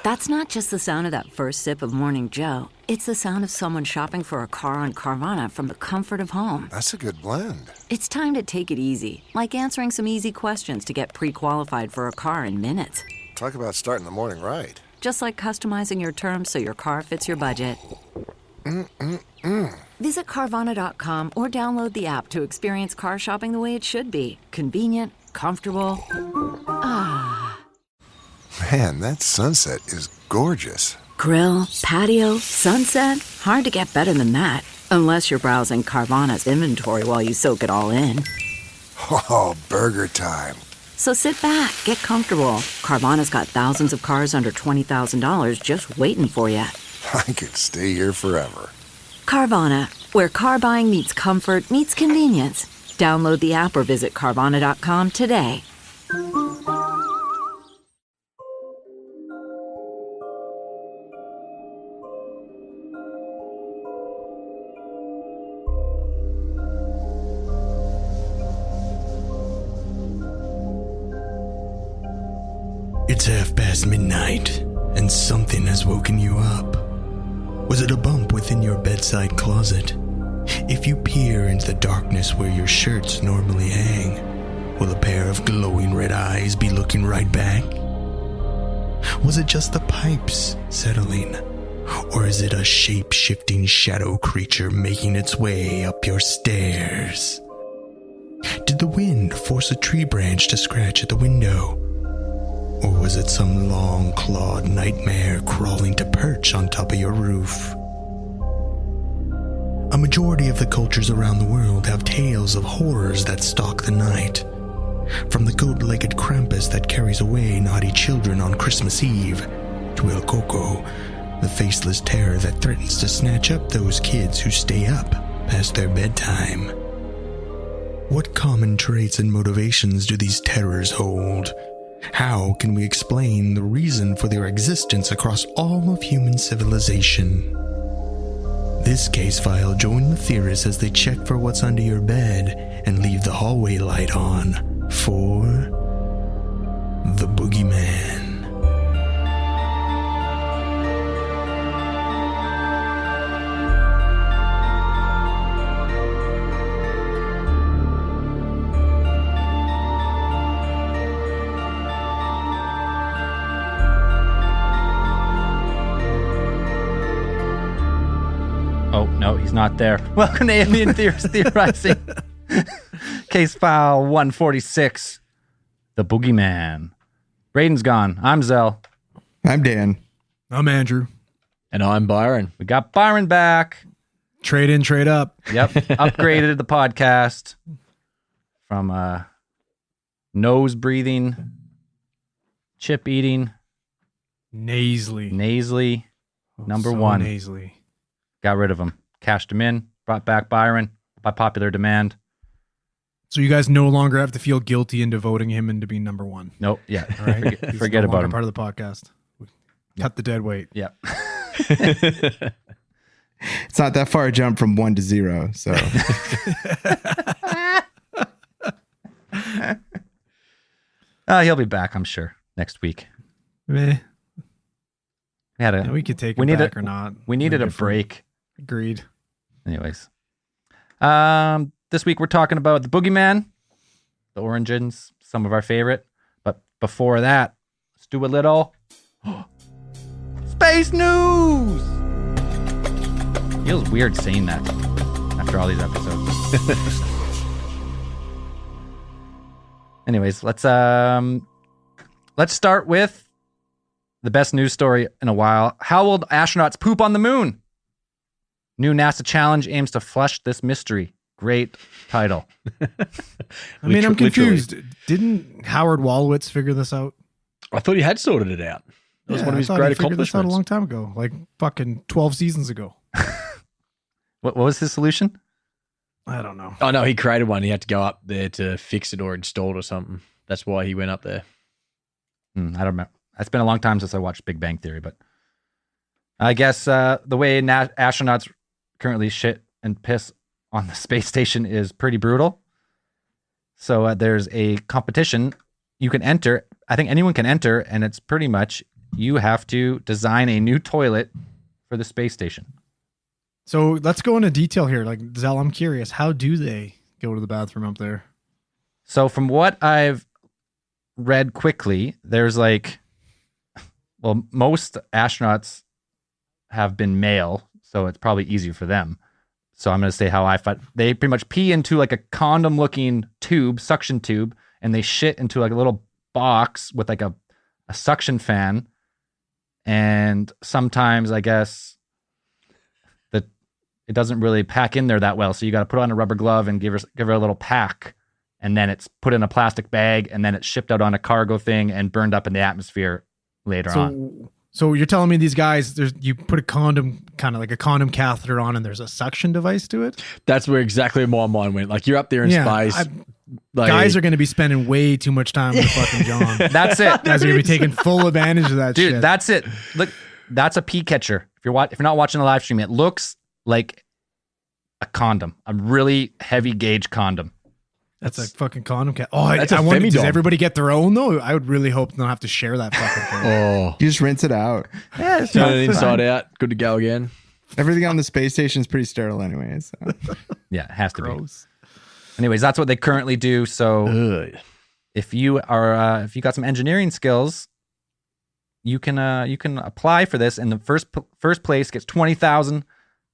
That's not just the sound of that first sip of Morning Joe. It's the sound of someone shopping for a car on Carvana from the comfort of home. That's a good blend. It's time to take it easy, like answering some easy questions to get pre-qualified for a car in minutes. Talk about starting the morning right. Just like customizing your terms so your car fits your budget. Visit Carvana.com or download the app to experience car shopping the way it should be. Convenient, comfortable. Man, that sunset is gorgeous. Grill, patio, sunset. Hard to get better than that. Unless you're browsing Carvana's inventory while you soak it all in. Oh, burger time. So sit back, get comfortable. Carvana's got thousands of cars under $20,000 just waiting for you. I could stay here forever. Carvana, where car buying meets comfort meets convenience. Download the app or visit Carvana.com today. It's midnight, and something has woken you up. Was it a bump within your bedside closet? If you peer into the darkness where your shirts normally hang, will a pair of glowing red eyes be looking right back? Was it just the pipes settling? Or is it a shape-shifting shadow creature making its way up your stairs? Did the wind force a tree branch to scratch at the window? Or was it some long-clawed nightmare crawling to perch on top of your roof? A majority of the cultures around the world have tales of horrors that stalk the night. From the goat-legged Krampus that carries away naughty children on Christmas Eve, to El Coco, the faceless terror that threatens to snatch up those kids who stay up past their bedtime. What common traits and motivations do these terrors hold? How can we explain the reason for their existence across all of human civilization? This case file join the theorists as they check for what's under your bed and leave the hallway light on for the Bogeyman. Oh, no, he's not there. Welcome to Alien Theorists Theorizing. Case file 146, The Boogeyman. Braden's gone. I'm Zell. I'm Dan. I'm Andrew. And I'm Byron. We got Byron back. Trade in, trade up. Yep. Upgraded the podcast from nose breathing, chip eating, Nasally. number so one. Nasally. Got rid of him. Cashed him in. Brought back Byron by popular demand. So you guys no longer have to feel guilty into voting him into being number one. Nope. Yeah. All right. Forget, forget about him. Part of the podcast. Cut the dead weight. Yeah. It's not that far a jump from 1 to 0, so. He'll be back, I'm sure, next week. Meh. We could take him back or not. We needed a break. Agreed. Anyways. This week we're talking about the Boogeyman, the origins, some of our favorite. But before that, let's do a little space news. Feels weird saying that after all these episodes. Anyways, let's start with the best news story in a while. How will astronauts poop on the moon? New NASA challenge aims to flush this mystery. Great title. I mean, I'm confused. Didn't Howard Wolowitz figure this out? I thought he had sorted it out. That was one of his great he figured this out a accomplishments. long time ago, like fucking 12 seasons ago. What was his solution? I don't know. Oh, no, he created one. He had to go up there to fix it or install it or something. That's why he went up there. I don't remember. It's been a long time since I watched Big Bang Theory, but I guess the way astronauts currently shit and piss on the space station is pretty brutal. So there's a competition you can enter. I think anyone can enter, and it's pretty much you have to design a new toilet for the space station. So let's go into detail here. Like, Zell, I'm curious. How do they go to the bathroom up there? So from what I've read quickly, there's like, well, most astronauts have been male, so it's probably easier for them. So I'm going to say how I thought. They pretty much pee into like a condom-looking tube, suction tube, and they shit into like a little box with like a suction fan. And sometimes, I guess, that it doesn't really pack in there that well. So you got to put on a rubber glove and give her a little pack. And then it's put in a plastic bag, and then it's shipped out on a cargo thing and burned up in the atmosphere later on. So you're telling me these guys, you put a condom, kind of like a condom catheter on, and there's a suction device to it? That's where exactly my mind went. Like, you're up there in space. Guys are going to be spending way too much time with fucking John. That's it. Guys are going to be taking full advantage of that shit. Dude, that's it. Look, that's a pee catcher. If you're not watching the live stream, it looks like a condom, a really heavy gauge condom. That's a fucking condom cat. Oh, that's I wonder, does femidom. everybody get their own though? I would really hope they don't have to share that fucking thing. Oh, You just rinse it out. Yeah, turn it inside out. Good to go again. Everything on the space station is pretty sterile anyways. So. Yeah, it has to be. Gross. Anyways, that's what they currently do. So Ugh. if you got some engineering skills, you can apply for this, and the first place gets 20,000,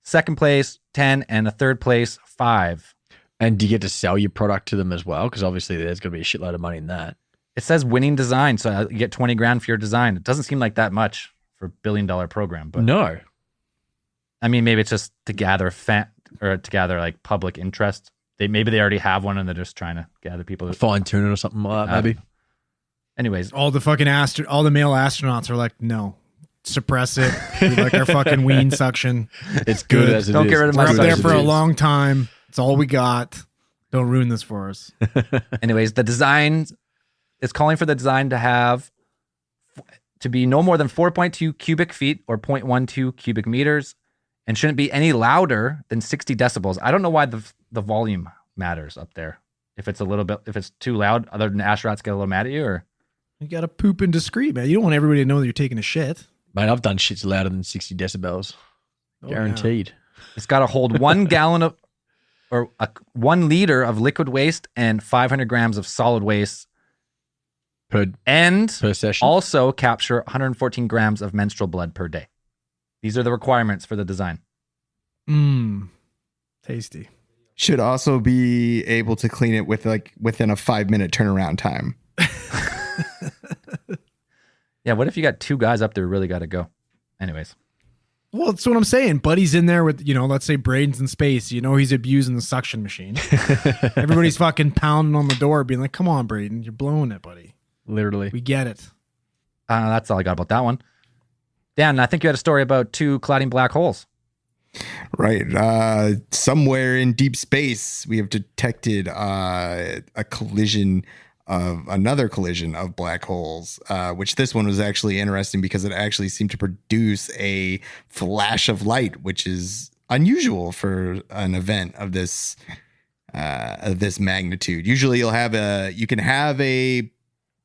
second place 10, and a third place 5. And do you get to sell your product to them as well? Because obviously there's going to be a shitload of money in that. It says winning design, so you get 20 grand for your design. It doesn't seem like that much for a $1 billion program, but No. I mean, maybe it's just to gather like public interest. Maybe they already have one and they're just trying to gather people. Fine tune it or something like that, maybe. Anyways, All the fucking all the male astronauts are like, no, suppress it. We like our fucking ween suction. It's good as it is. Don't get rid of We're my up there suction. for a long time. It's all we got. Don't ruin this for us. anyways, the design is calling for the design to be no more than 4.2 cubic feet or 0.12 cubic meters, and shouldn't be any louder than 60 decibels. I don't know why the volume matters up there. If it's too loud, other than astronauts get a little mad at you, or You got to poop in discreet, man. You don't want everybody to know that you're taking a shit. Mate, I've done shits louder than 60 decibels. Oh, Guaranteed. it's got to hold 1 gallon of 1 liter of liquid waste and 500 grams of solid waste, Per session. also capture 114 grams of menstrual blood per day. These are the requirements for the design. Tasty. Should also be able to clean it within a 5-minute turnaround time. Yeah, what if you got 2 guys up there who really got to go? Anyways. Well, that's what I'm saying. Buddy's in there with, let's say Braden's in space. He's abusing the suction machine. Everybody's fucking pounding on the door being like, come on, Braden, you're blowing it, buddy. Literally. We get it. That's all I got about that one. Dan, I think you had a story about 2 colliding black holes. Right. Somewhere in deep space, we have detected another collision of black holes, which this one was actually interesting because it actually seemed to produce a flash of light, which is unusual for an event of this magnitude. Usually you can have a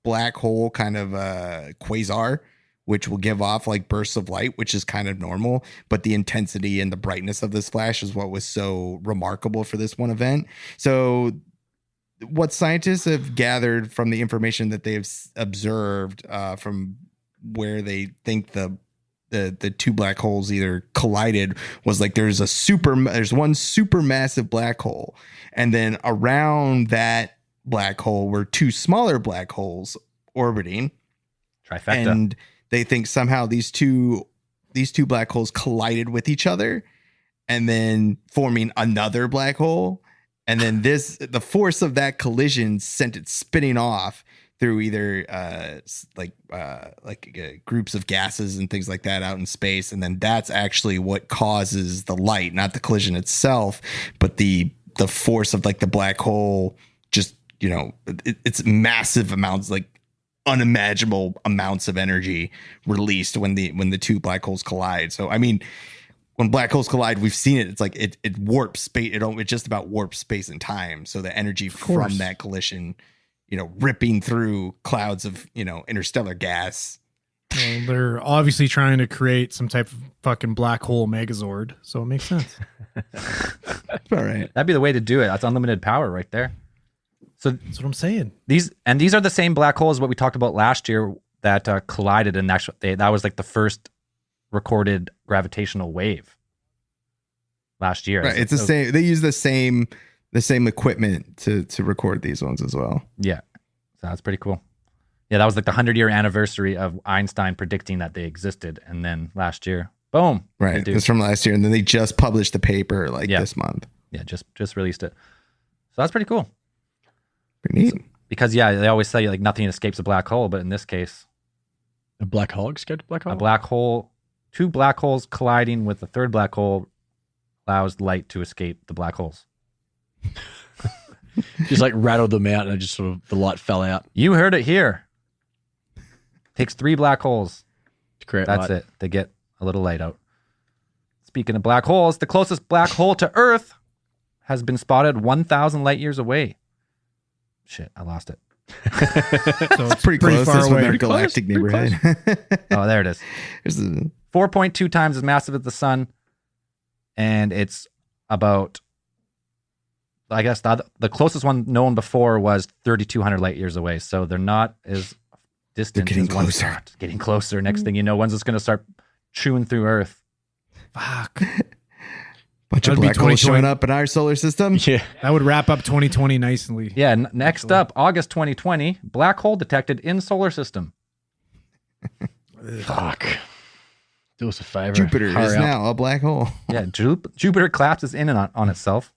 black hole kind of a quasar, which will give off like bursts of light, which is kind of normal. But the intensity and the brightness of this flash is what was so remarkable for this one event. So what scientists have gathered from the information that they've observed from where they think the 2 black holes either collided was like there's one super massive black hole, and then around that black hole were 2 smaller black holes orbiting. Trifecta. And they think somehow these two black holes collided with each other and then forming another black hole. And then the force of that collision sent it spinning off through either groups of gases and things like that out in space. And then that's actually what causes the light, not the collision itself, but the force of like the black hole, just, it's massive amounts, like unimaginable amounts of energy released when the 2 black holes collide. So, I mean, when black holes collide, we've seen it. It's like it warps space. It just about warps space and time. So the energy from that collision, ripping through clouds of, interstellar gas Well, they're obviously trying to create some type of fucking black hole megazord, so it makes sense. All right. That'd be the way to do it. That's unlimited power right there. So That's what I'm saying. these are the same black holes what we talked about last year that collided, and actually that was like the first recorded gravitational wave last year. Right. It's the same. They use the same equipment to record these ones as well. Yeah. So that's pretty cool. Yeah, that was like the 100-year anniversary of Einstein predicting that they existed, and then last year, boom. Right. It's from last year, and then they just published the paper this month. Yeah, just released it. So that's pretty cool. Pretty neat. Because they always say like nothing escapes a black hole, but in this case, A black hole escaped a black hole? a black hole, two black holes colliding with the third black hole allows light to escape the black holes. Just like rattled them out and it just sort of, the light fell out You heard it here. Takes 3 black holes. to create That's light. it. To get a little light out. Speaking of black holes, the closest black hole to Earth has been spotted 1,000 light years away. Shit, I lost it. So it's Pretty close. far This one, away. their galactic neighborhood. Oh, there it is. Here's the 4.2 times as massive as the sun, and it's about, I guess the closest one known before was 3,200 light years away. So they're not as distant. They're getting as one closer. thought. Getting closer. Next thing you know, one's just going to start chewing through Earth. Fuck. bunch of That'd be black holes 2020. showing up in our solar system. Yeah. That would wrap up 2020 nicely. Yeah. Next up, August 2020, black hole detected in solar system. Fuck. Do us a favor. Jupiter Hurry is up. now a black hole. Yeah, Jupiter collapses in and on itself.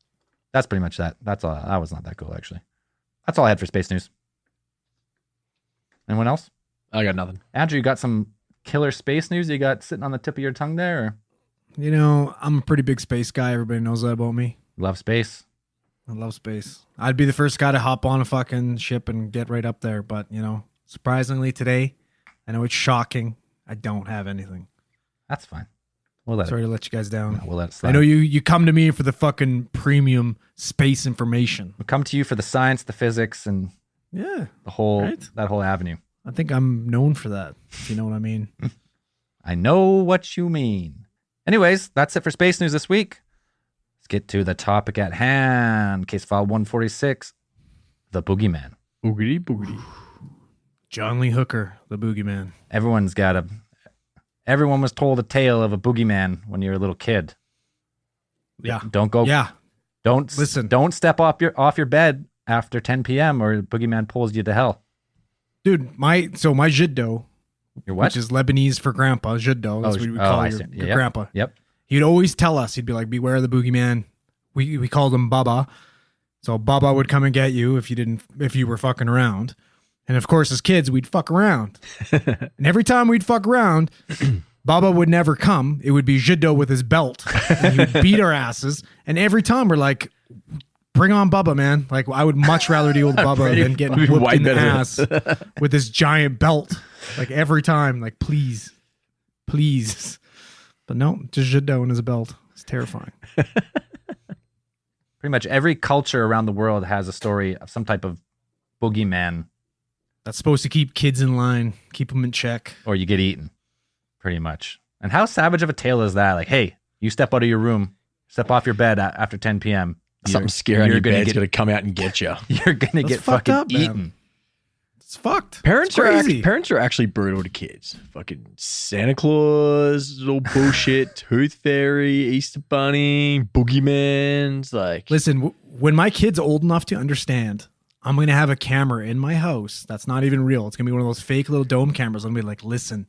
That's pretty much that. That's all. That was not that cool, actually. That's all I had for space news. Anyone else? I got nothing. Andrew, you got some killer space news you got sitting on the tip of your tongue there? Or? You know, I'm a pretty big space guy. Everybody knows that about me. Love space. I love space. I'd be the first guy to hop on a fucking ship and get right up there. But, you know, surprisingly today, I know it's shocking, I don't have anything. That's fine. We'll let Sorry it. to let you guys down. We'll let it slide. I know you come to me for the fucking premium space information. We'll come to you for the science, the physics, and Yeah. the whole Right. that whole avenue. I think I'm known for that, if you know what I mean. I know what you mean. Anyways, that's it for space news this week. Let's get to the topic at hand. Case file 146, the Boogeyman. Boogity, boogity. John Lee Hooker, the boogeyman. Everyone was told a tale of a boogeyman when you were a little kid. Yeah. Don't go. Yeah. Listen. Don't step off your bed after 10 p.m. or the boogeyman pulls you to hell. Dude, my jiddo, Your what? which is Lebanese for grandpa, jiddo, that's what we call I your see. your Yep. grandpa. Yep. He'd always tell us, he'd be like, beware of the boogeyman. We called him Baba. So Baba would come and get you if you were fucking around. And of course, as kids, we'd fuck around. And every time we'd fuck around, Baba would never come. It would be Jiddo with his belt. And he would beat our asses. And every time we're like, bring on Bubba, man. Like, I would much rather deal with Bubba than getting whooped Way in the better. ass with this giant belt. Like, every time, like, please. But no, just Jiddo and his belt. It's terrifying. Pretty much every culture around the world has a story of some type of boogeyman, That's supposed to keep kids in line, keep them in check. or you get eaten. Pretty much. And how savage of a tale is that? Like, hey, you step out of your room, step off your bed after 10 p.m. Something scary on you're your gonna bed's get- going to come out and get you. You're gonna That's get fucked fucking up, man. eaten. It's fucked. Parents It's are crazy. parents are actually brutal to kids. Fucking Santa Claus, all bullshit, Tooth Fairy, Easter Bunny, Boogeymans, like Listen, when my kid's old enough to understand, I'm going to have a camera in my house that's not even real. It's going to be one of those fake little dome cameras. I'm going to be like, listen,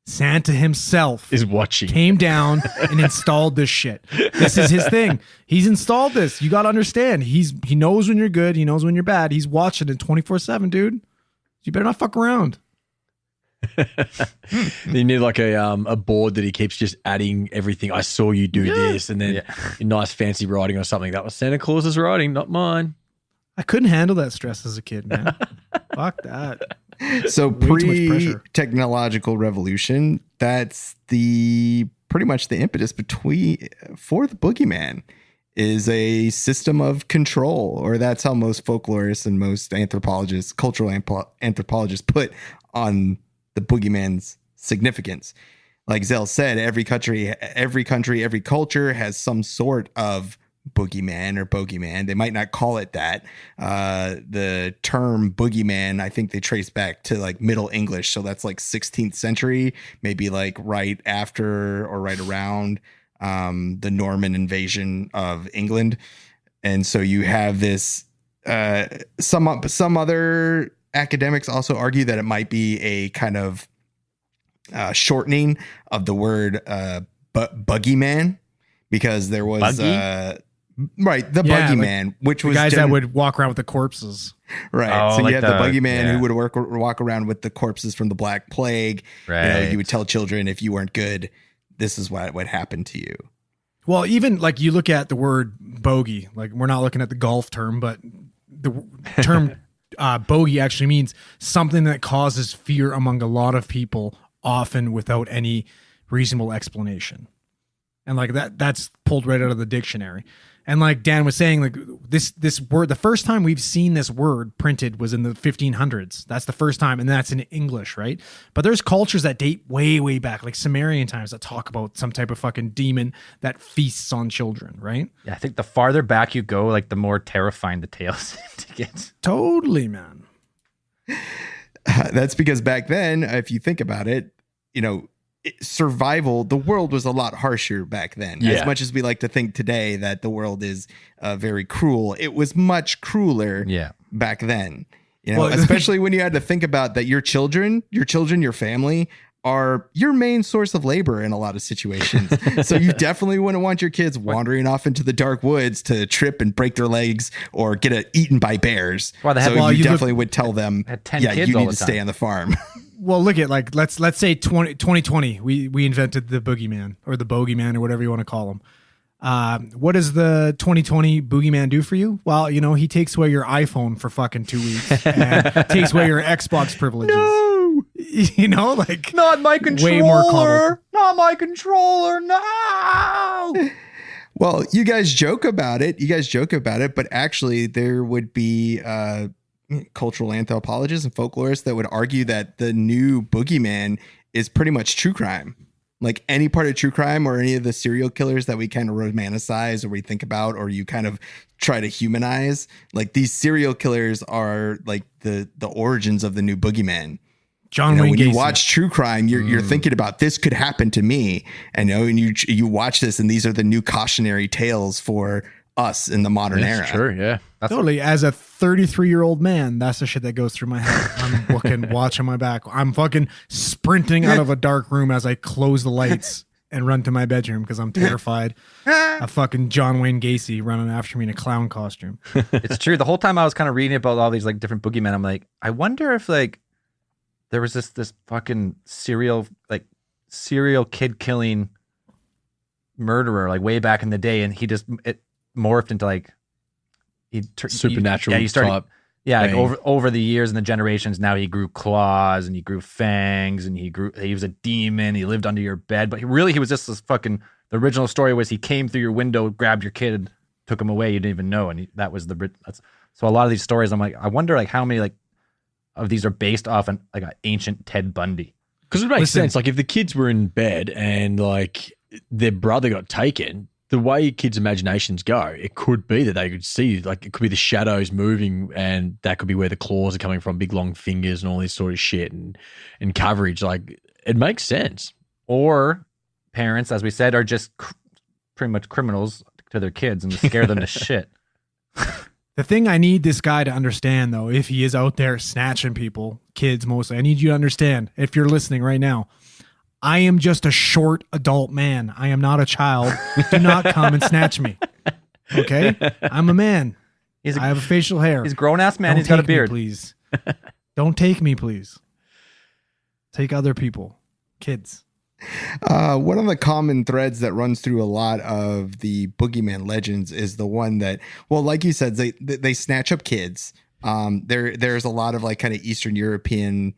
Santa himself is watching. came down and installed this shit. This is his thing. He's installed this. You got to understand. He knows when you're good. He knows when you're bad. He's watching it 24/7, dude. You better not fuck around. You need like a board that he keeps just adding everything. I saw you do this, and then nice fancy writing or something. That was Santa Claus's writing, not mine. I couldn't handle that stress as a kid, man. Fuck that. So Way too much pressure. pre-technological revolution, that's pretty much the impetus for the boogeyman is a system of control, or that's how most folklorists and most anthropologists, cultural anthropologists put on the boogeyman's significance. Like Zell said, every country, every culture has some sort of boogeyman or bogeyman. They might not call it that. The term boogeyman, I think they trace back to like Middle English. So that's like 16th century, maybe like right after or right around the Norman invasion of England. And so you have this, some other academics also argue that it might be a kind of shortening of the word boogeyman, because there was the boogeyman, which the was guys that would walk around with the corpses. Right. Oh, So like you have the boogeyman who would walk around with the corpses from the Black Plague. Right. You would tell children, if you weren't good, this is what would happen to you. Well, even like you look at the word bogey, like we're not looking at the golf term, but the term bogey actually means something that causes fear among a lot of people, often without any reasonable explanation. And like that's pulled right out of the dictionary. And like Dan was saying, like this word, the first time we've seen this word printed was in the 1500s. That's the first time, and that's in English, right? But there's cultures that date way, way back, like Sumerian times, that talk about some type of fucking demon that feasts on children, right? Yeah, I think the farther back you go, like the more terrifying the tales get. Totally, man. That's because back then, if you think about it, survival, the world was a lot harsher back then. Yeah. As much as we like to think today that the world is very cruel, it was much crueler back then. Especially when you had to think about that your children, your family are your main source of labor in a lot of situations. So you definitely wouldn't want your kids wandering off into the dark woods to trip and break their legs or get eaten by bears. Well, you definitely would tell them, had 10 kids you all need the to stay time. on the farm. Well, look at like let's say 2020 we invented the boogeyman or the bogeyman or whatever you want to call him. What does the 2020 boogeyman do for you? Well, he takes away your iPhone for fucking 2 weeks and takes away your Xbox privileges. No! Like Not my controller. way more coddled. Not my controller. No. Well, you guys joke about it, but actually there would be cultural anthropologists and folklorists that would argue that the new boogeyman is pretty much true crime. Like any part of true crime or any of the serial killers that we kind of romanticize or we think about or you kind of try to humanize, like these serial killers are like the origins of the new boogeyman. John Wayne when Gacy. you watch true crime, you're thinking about this could happen to me. And you watch this and these are the new cautionary tales for us in the modern era. That's true, yeah. Totally. As a 33-year-old man, that's the shit that goes through my head. I'm fucking watching my back. I'm fucking sprinting out of a dark room as I close the lights and run to my bedroom because I'm terrified of fucking John Wayne Gacy running after me in a clown costume. It's true. The whole time I was kind of reading about all these like different boogeymen, I'm like, I wonder if like there was this fucking serial kid killing murderer like way back in the day, and it morphed into like Supernatural he started, type. Yeah, like thing. over the years and the generations, now he grew claws and he grew fangs and he was a demon. He lived under your bed, but he was just this fucking. The original story was he came through your window, grabbed your kid, took him away. You didn't even know, and that's so a lot of these stories. I'm like, I wonder like how many like of these are based off an ancient Ted Bundy. Because it makes sense. Like if the kids were in bed and like their brother got taken, the way kids' imaginations go, it could be that they could see, like it could be the shadows moving and that could be where the claws are coming from, big long fingers and all this sort of shit and coverage. Like it makes sense. Or parents, as we said, are just pretty much criminals to their kids and scare them to shit. The thing I need this guy to understand, though, if he is out there snatching people, kids mostly, I need you to understand, if you're listening right now, I am just a short adult man. I am not a child. Do not come and snatch me. Okay? I'm a man. I have a facial hair. He's a grown-ass man. Don't He's got a take me, beard. please. Don't take me, please. Take other people. Kids. One of the common threads that runs through a lot of the boogeyman legends is the one that, well, like you said, they snatch up kids. There's a lot of like kind of Eastern European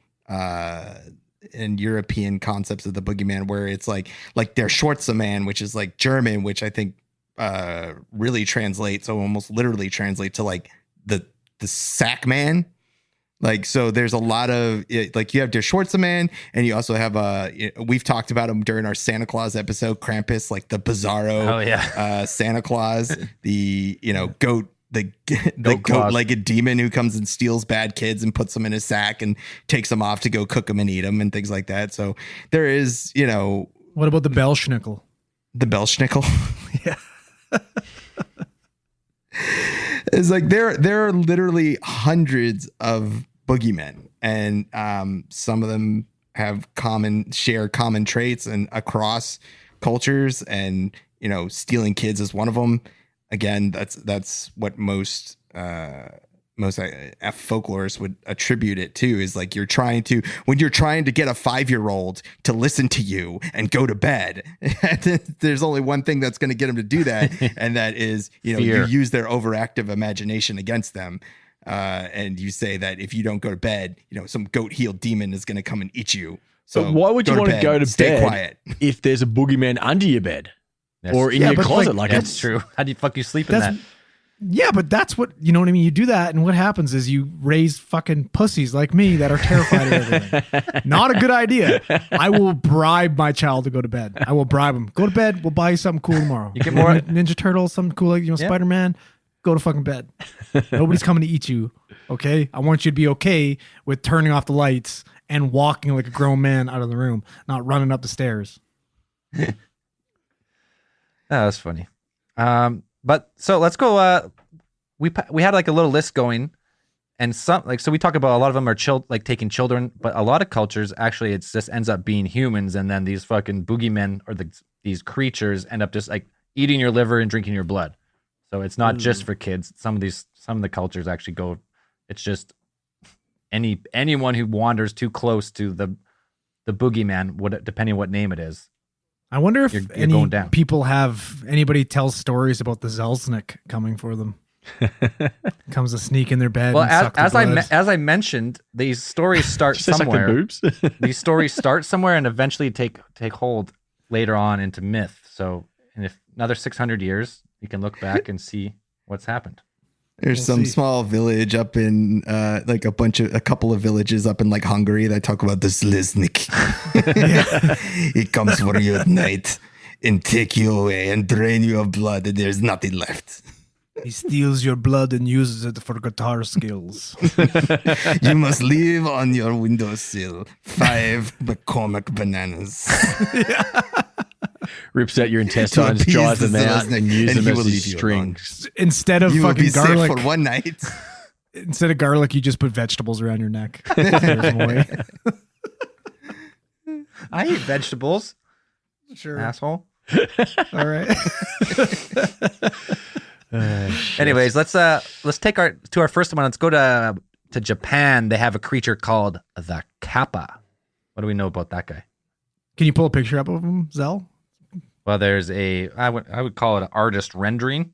and European concepts of the boogeyman where it's like their Schwarzenman, which is like German, which I think really translates, so almost literally translate to like the sack man. Like, so there's a lot of like you have Der Schwarzenman, and you also have we've talked about him during our Santa Claus episode, Krampus, like the bizarro Santa Claus, the goat. The goat-legged demon who comes and steals bad kids and puts them in a sack and takes them off to go cook them and eat them and things like that. So there is, What about the Belschnickel? The Belschnickel? Yeah. It's like there are literally hundreds of boogeymen, and some of them have share common traits and across cultures, and stealing kids is one of them. Again, that's what most folklorists would attribute it to, is like when you're trying to get a 5-year-old to listen to you and go to bed, there's only one thing that's going to get them to do that. And that is, you use their overactive imagination against them. And you say that if you don't go to bed, some goat-heeled demon is going to come and eat you. So but why would you want to go to bed? Stay quiet. If there's a boogeyman under your bed or in your closet? Like that's true. How do you sleep in that? Yeah, but that's what, you know what I mean? You do that, and what happens is you raise fucking pussies like me that are terrified of everything. Not a good idea. I will bribe my child to go to bed. I will bribe him. Go to bed. We'll buy you something cool tomorrow. You get more Ninja Turtles, something cool like Spider-Man. Go to fucking bed. Nobody's coming to eat you. Okay? I want you to be okay with turning off the lights and walking like a grown man out of the room, not running up the stairs. That's funny. But so let's go. We had like a little list going, and so we talk about a lot of them are taking children, but a lot of cultures actually it just ends up being humans, and then these fucking boogeymen or these creatures end up just like eating your liver and drinking your blood. So it's not just for kids. Some of the cultures actually go. It's just anyone who wanders too close to the boogeyman, depending on what name it is. I wonder if you're going down. Anybody tells stories about the Zelznik coming for them. Comes to sneak in their bed. Well, and as I mentioned, these stories start somewhere. Boobs. These stories start somewhere and eventually take hold later on into myth. So, in another 600 years, you can look back and see what's happened. There's some small village up in a couple of villages up in like Hungary that talk about the Zelznik. He comes for you at night and take you away and drain you of blood, and there's nothing left. He steals your blood and uses it for guitar skills. You must leave on your windowsill 5 McCormick bananas. Rips out your intestines, dries them out, and uses them as strings. Instead of you will fucking be garlic safe for one night. Instead of garlic, you just put vegetables around your neck. I eat vegetables. Sure, asshole. All right. Anyways, let's take our first one. Let's go to Japan. They have a creature called the Kappa. What do we know about that guy? Can you pull a picture up of him, Zell? Well, there's I would call it an artist rendering.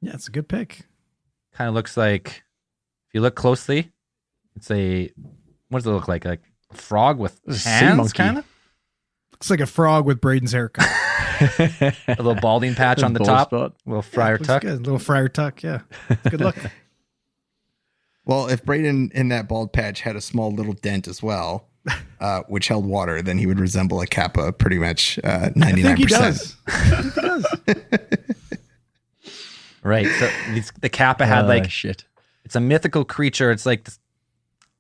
Yeah, it's a good pick. Kind of looks like, if you look closely, it's what does it look like? Like a frog with hands, kind of? Looks like a frog with Braden's haircut. A little balding patch on the top. A little friar tuck. Good. A little friar tuck, yeah. Good look. Well, if Braden in that bald patch had a small little dent as well, which held water, then he would resemble a Kappa pretty much 99%. I think he does. Right. So the Kappa had shit. It's a mythical creature. It's like,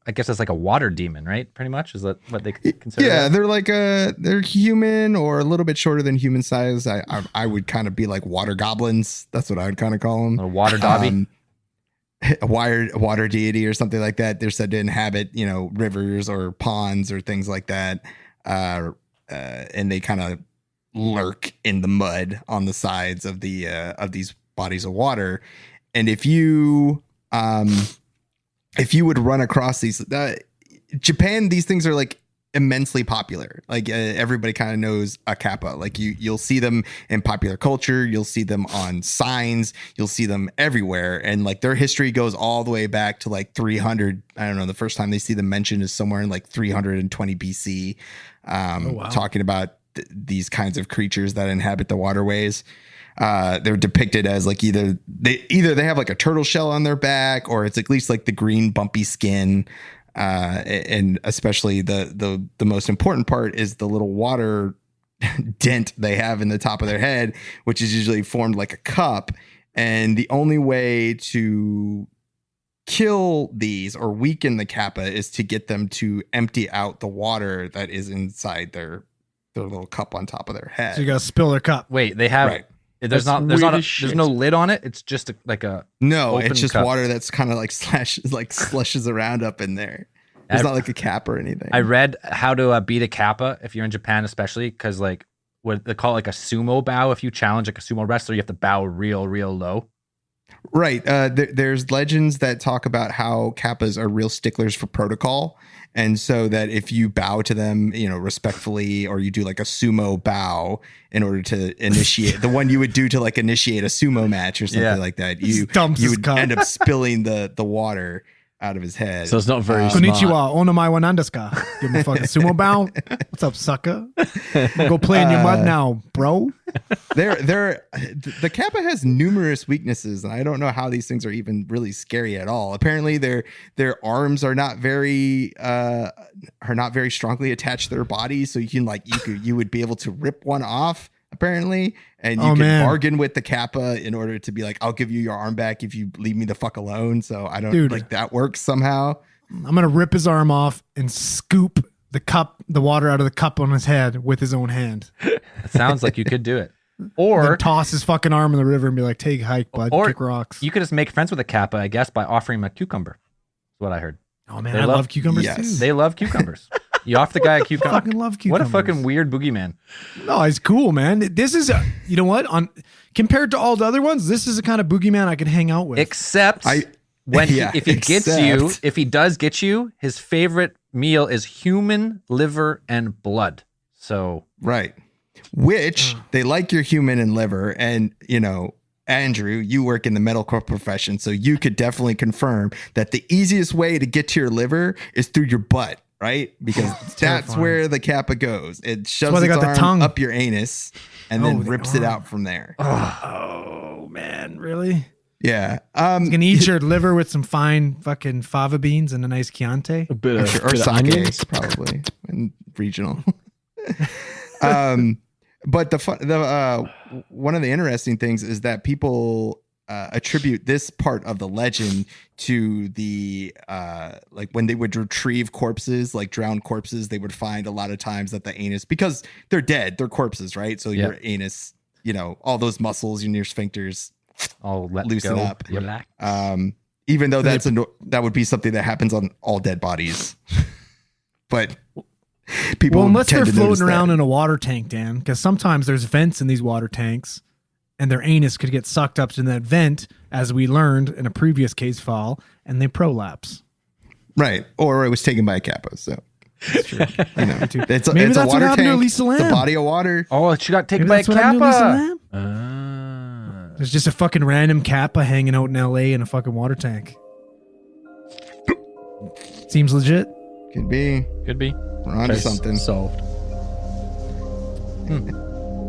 I guess it's like a water demon, right? Pretty much. Is that what they consider? Yeah, they're like they're human or a little bit shorter than human size. I would kind of be like water goblins. That's what I would kind of call them. A water dobby. A water deity or something like that. They're said to inhabit, rivers or ponds or things like that. And they kind of lurk in the mud on the sides of these bodies of water. And if you would run across these, Japan, these things are like immensely popular. Like everybody kind of knows a Kappa. Like you'll see them in popular culture. You'll see them on signs. You'll see them everywhere. And like their history goes all the way back to like 300. I don't know. The first time they see them mentioned is somewhere in like 320 BC. Talking about these kinds of creatures that inhabit the waterways. They're depicted as like either they have like a turtle shell on their back, or it's at least like the green bumpy skin. And especially the most important part is the little water dent they have in the top of their head, which is usually formed like a cup. And the only way to kill these or weaken the kappa is to get them to empty out the water that is inside their little cup on top of their head. So you gotta spill their cup. Wait, they have. Right. There's no lid on it. It's just No, open it's just cup. water that's kind of like slushes around up in there. It's not like a cap or anything. I read how to beat a kappa if you're in Japan, especially because like what they call like a sumo bow. If you challenge like a sumo wrestler, you have to bow real low. Right. There's legends that talk about how kappas are real sticklers for protocol. And so that if you bow to them, respectfully, or you do like a sumo bow in order to initiate the one you would do to like initiate a sumo match or something like that, you would end up spilling the water out of his head. So it's not very Konnichiwa, smart. onomai wa nan desu ka? Give me a fucking sumo bow. What's up, sucker? Go play in your mud now, bro. The kappa has numerous weaknesses, and I don't know how these things are even really scary at all. Apparently, their arms are not very strongly attached to their bodies, so you would be able to rip one off. Apparently, and you can bargain with the kappa in order to be like, I'll give you your arm back if you leave me the fuck alone. So I don't like that works somehow. I'm gonna rip his arm off and scoop the water out of the cup on his head with his own hand. It sounds like you could do it. Or then toss his fucking arm in the river and be like, take a hike, bud. Or kick rocks. You could just make friends with a kappa, I guess, by offering him a cucumber. That's what I heard. Oh man, I love cucumbers too. They love cucumbers. You offer the guy a cucumber. I fucking love cucumbers. What a fucking weird boogeyman. No, he's cool, man. This is, you know what? Compared to all the other ones, this is the kind of boogeyman I can hang out with. Except if he does get you, his favorite meal is human liver and blood. So right, which they like your human and liver, and Andrew, you work in the medical profession, so you could definitely confirm that the easiest way to get to your liver is through your butt, right? Because that's where the kappa goes. It shoves its arm tongue up your anus and then rips it out from there. Oh man, really? Yeah. He's gonna eat your liver with some fine fucking fava beans and a nice Chianti. A bit of, or bit of sake, onions. probably, and regional. But one of the interesting things is that people attribute this part of the legend to the like when they would retrieve corpses, like drowned corpses, they would find a lot of times that the anus, because they're dead, they're corpses, right? So your anus, all those muscles in your sphincters all loosen up. Relax. Even though that would be something that happens on all dead bodies, but. People unless they're tend to floating notice around that. in a water tank, Dan, because sometimes there's vents in these water tanks and their anus could get sucked up in that vent, as we learned in a previous case file, and they prolapse. Right. Or it was taken by a kappa. So That's true. it's Maybe a that's what water happened to tank. Lisa It's a Lamb. body of water. Oh, she got taken Maybe by a that's what happened to Lisa kappa. Lamb. There's just a fucking random kappa hanging out in LA in a fucking water tank. Seems legit. Could be. Could be. We're onto something. Solved.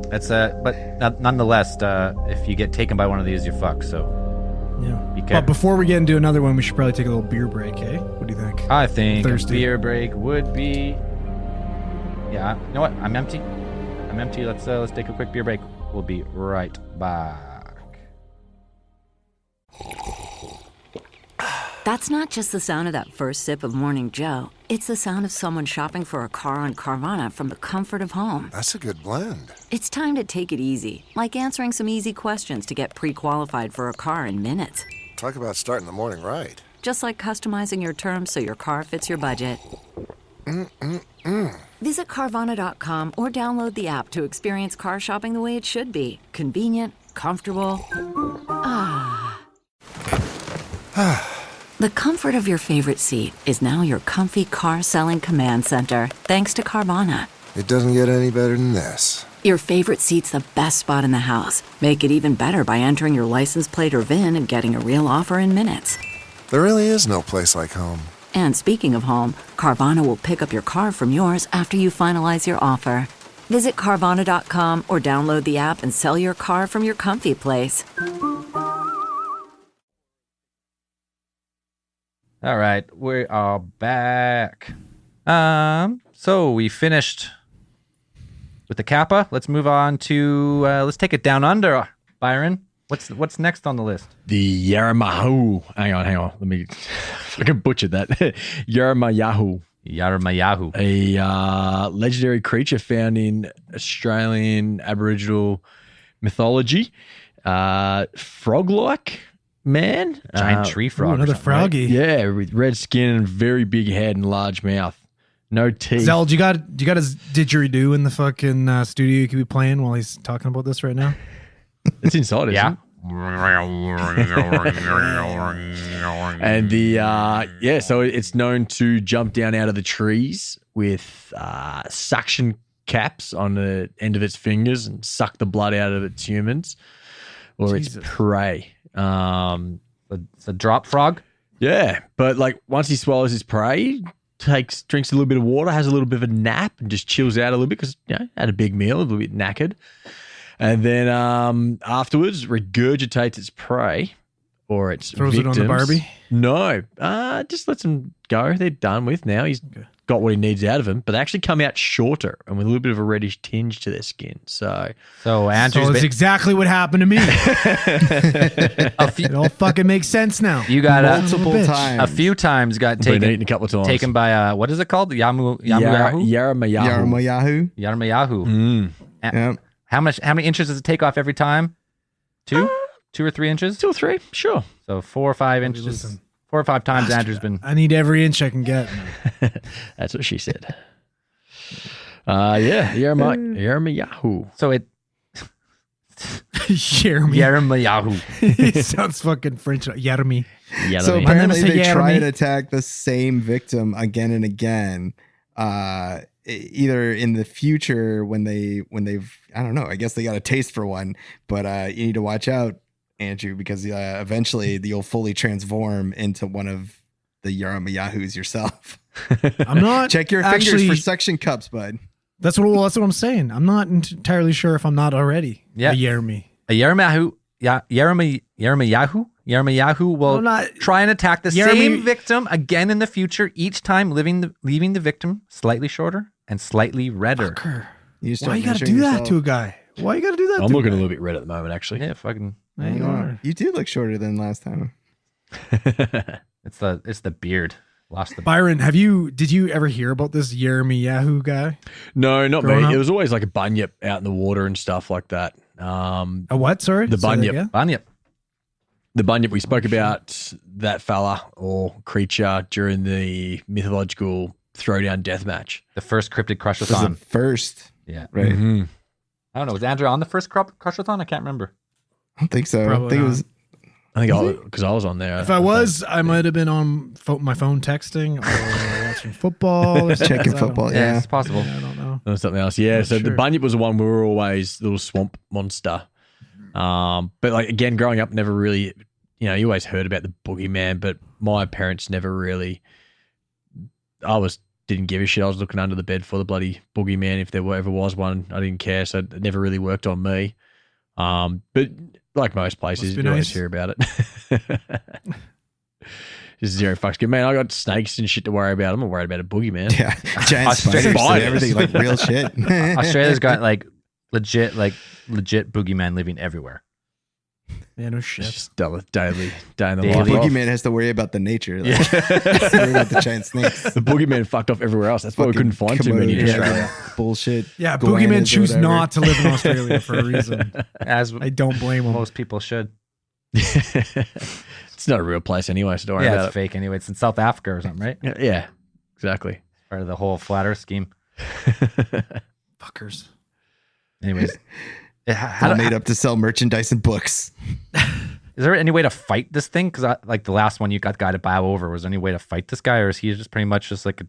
That's but nonetheless, if you get taken by one of these, you're fucked. So Yeah. be But careful. before we get into another one, we should probably take a little beer break, eh? What do you think? I think Thirsty. a beer break would be. Yeah, you know what? I'm empty. Let's take a quick beer break. We'll be right back. That's not just the sound of that first sip of Morning Joe. It's the sound of someone shopping for a car on Carvana from the comfort of home. That's a good blend. It's time to take it easy, like answering some easy questions to get pre-qualified for a car in minutes. Talk about starting the morning right. Just like customizing your terms so your car fits your budget. Visit Carvana.com or download the app to experience car shopping the way it should be. Convenient, comfortable. The comfort of your favorite seat is now your comfy car selling command center, thanks to Carvana. It doesn't get any better than this. Your favorite seat's the best spot in the house. Make it even better by entering your license plate or VIN and getting a real offer in minutes. There really is no place like home. And speaking of home, Carvana will pick up your car from yours after you finalize your offer. Visit Carvana.com or download the app and sell your car from your comfy place. All right, we are back. So we finished with the Kappa. Let's move on to let's take it down under, Byron. What's next on the list? The Yaramahu. Hang on. Let me fucking butcher that. Yaramayahu. A legendary creature found in Australian Aboriginal mythology. Frog-like man. Giant tree frog. Ooh, or another something, right? froggy. Yeah, with red skin and very big head and large mouth. No teeth. Zell, do you got his didgeridoo in the fucking studio you could be playing while he's talking about this right now? It's inside, isn't Yeah. it? And so it's known to jump down out of the trees with suction caps on the end of its fingers and suck the blood out of its humans or its prey. It's a drop frog. Yeah, but like once he swallows his prey, drinks a little bit of water, has a little bit of a nap, and just chills out a little bit because had a big meal, a little bit knackered. And then afterwards, regurgitates its prey or its Throws victims. it on the Barbie? No, just lets them go. They're done with now. He's got what he needs out of him, but they actually come out shorter and with a little bit of a reddish tinge to their skin. So Andrew's it's exactly what happened to me. a few, It all fucking makes sense now. you got Multiple bitch. times. a few times got been taken eaten a couple of times. taken by what is it called? Yaramayahu. Yaramayahu. Yaramayahu. Mm. Yep. How many inches does it take off every time? 2 or 3 inches. 2 or 3, sure. So 4 or 5 inches. listen. 4 or 5 times Andrew's been. I need every inch I can get. That's what she said. Yaramayahu. So it Jeremy. Yaramayahu. He sounds fucking French. Jeremy. So Yaramayahu. apparently say they try Jeremy. to attack the same victim again and again. Either in the future when they've I don't know, I guess they got a taste for one, but you need to watch out, Andrew, because eventually you'll fully transform into one of the Yaramayahus yourself. I'm not Check your actually, fingers for suction cups, bud. That's what I'm saying. I'm not entirely sure if I'm not already. Yeah. A Jeremy. A Yaramayahu. Yaramayahu will No, not- try and attack the Yarami- same victim again in the future, each time leaving the victim slightly shorter and slightly redder. Fucker. You Why you gotta do that to a guy? Why you gotta do that I'm to looking a a guy? little bit red at the moment, actually. Yeah, fucking. Yeah, you are. You do look shorter than last time. It's the beard. Lost the. Byron, did you ever hear about this Jeremy Yahoo guy? No, not Growing me. up? It was always like a bunyip out in the water and stuff like that. A what? Sorry, The Say that bunyip. again? Bunyip. The bunyip, we spoke about that fella or creature during the mythological throwdown death match. The first cryptid This is crushathon. the first, Yeah. right? Mm-hmm. I don't know. Was Andrew on the first crushathon? I can't remember. I don't think so. Probably I think not. it was. I think because I was on there. If I was, I might have been on my phone texting or watching football. Or something. Checking I don't- football. Yeah, Yeah. it's possible. I don't know. Or something else. Yeah. Not So the sure. bunyip was the one we were always little swamp monster. But like again, growing up, never really, you always heard about the boogeyman, but my parents never really. Didn't give a shit. I was looking under the bed for the bloody boogeyman. If there ever was one, I didn't care. So it never really worked on me. But like most places, Must be you always nice. hear about it. Just zero fucks. Good man. I got snakes and shit to worry about. I'm not worried about a boogeyman. Yeah. Giant Australian spiders and spiders. everything, like real shit. Australia's got legit boogeyman living everywhere. Yeah, no It's shit. just daily day in the Daily. life. Boogeyman has to worry about the nature. Like, has to worry about the giant snakes. The boogeyman fucked off everywhere else. That's why we Fucking couldn't find too many in Komodo Australia. dragon bullshit. Yeah, goannas boogeymen or choose whatever. not to live in Australia for a reason. As I don't blame them. most people should. It's not a real place anyway, so don't worry Yeah, about it's fake anyway. It's in South Africa or something, right? it. Yeah, exactly. Part of the whole flat Earth scheme. Fuckers. Anyways, All made up to sell merchandise and books. is there any way to fight this thing? Because like the last one you got guy to bow over, was there any way to fight this guy, or is he just pretty much just like a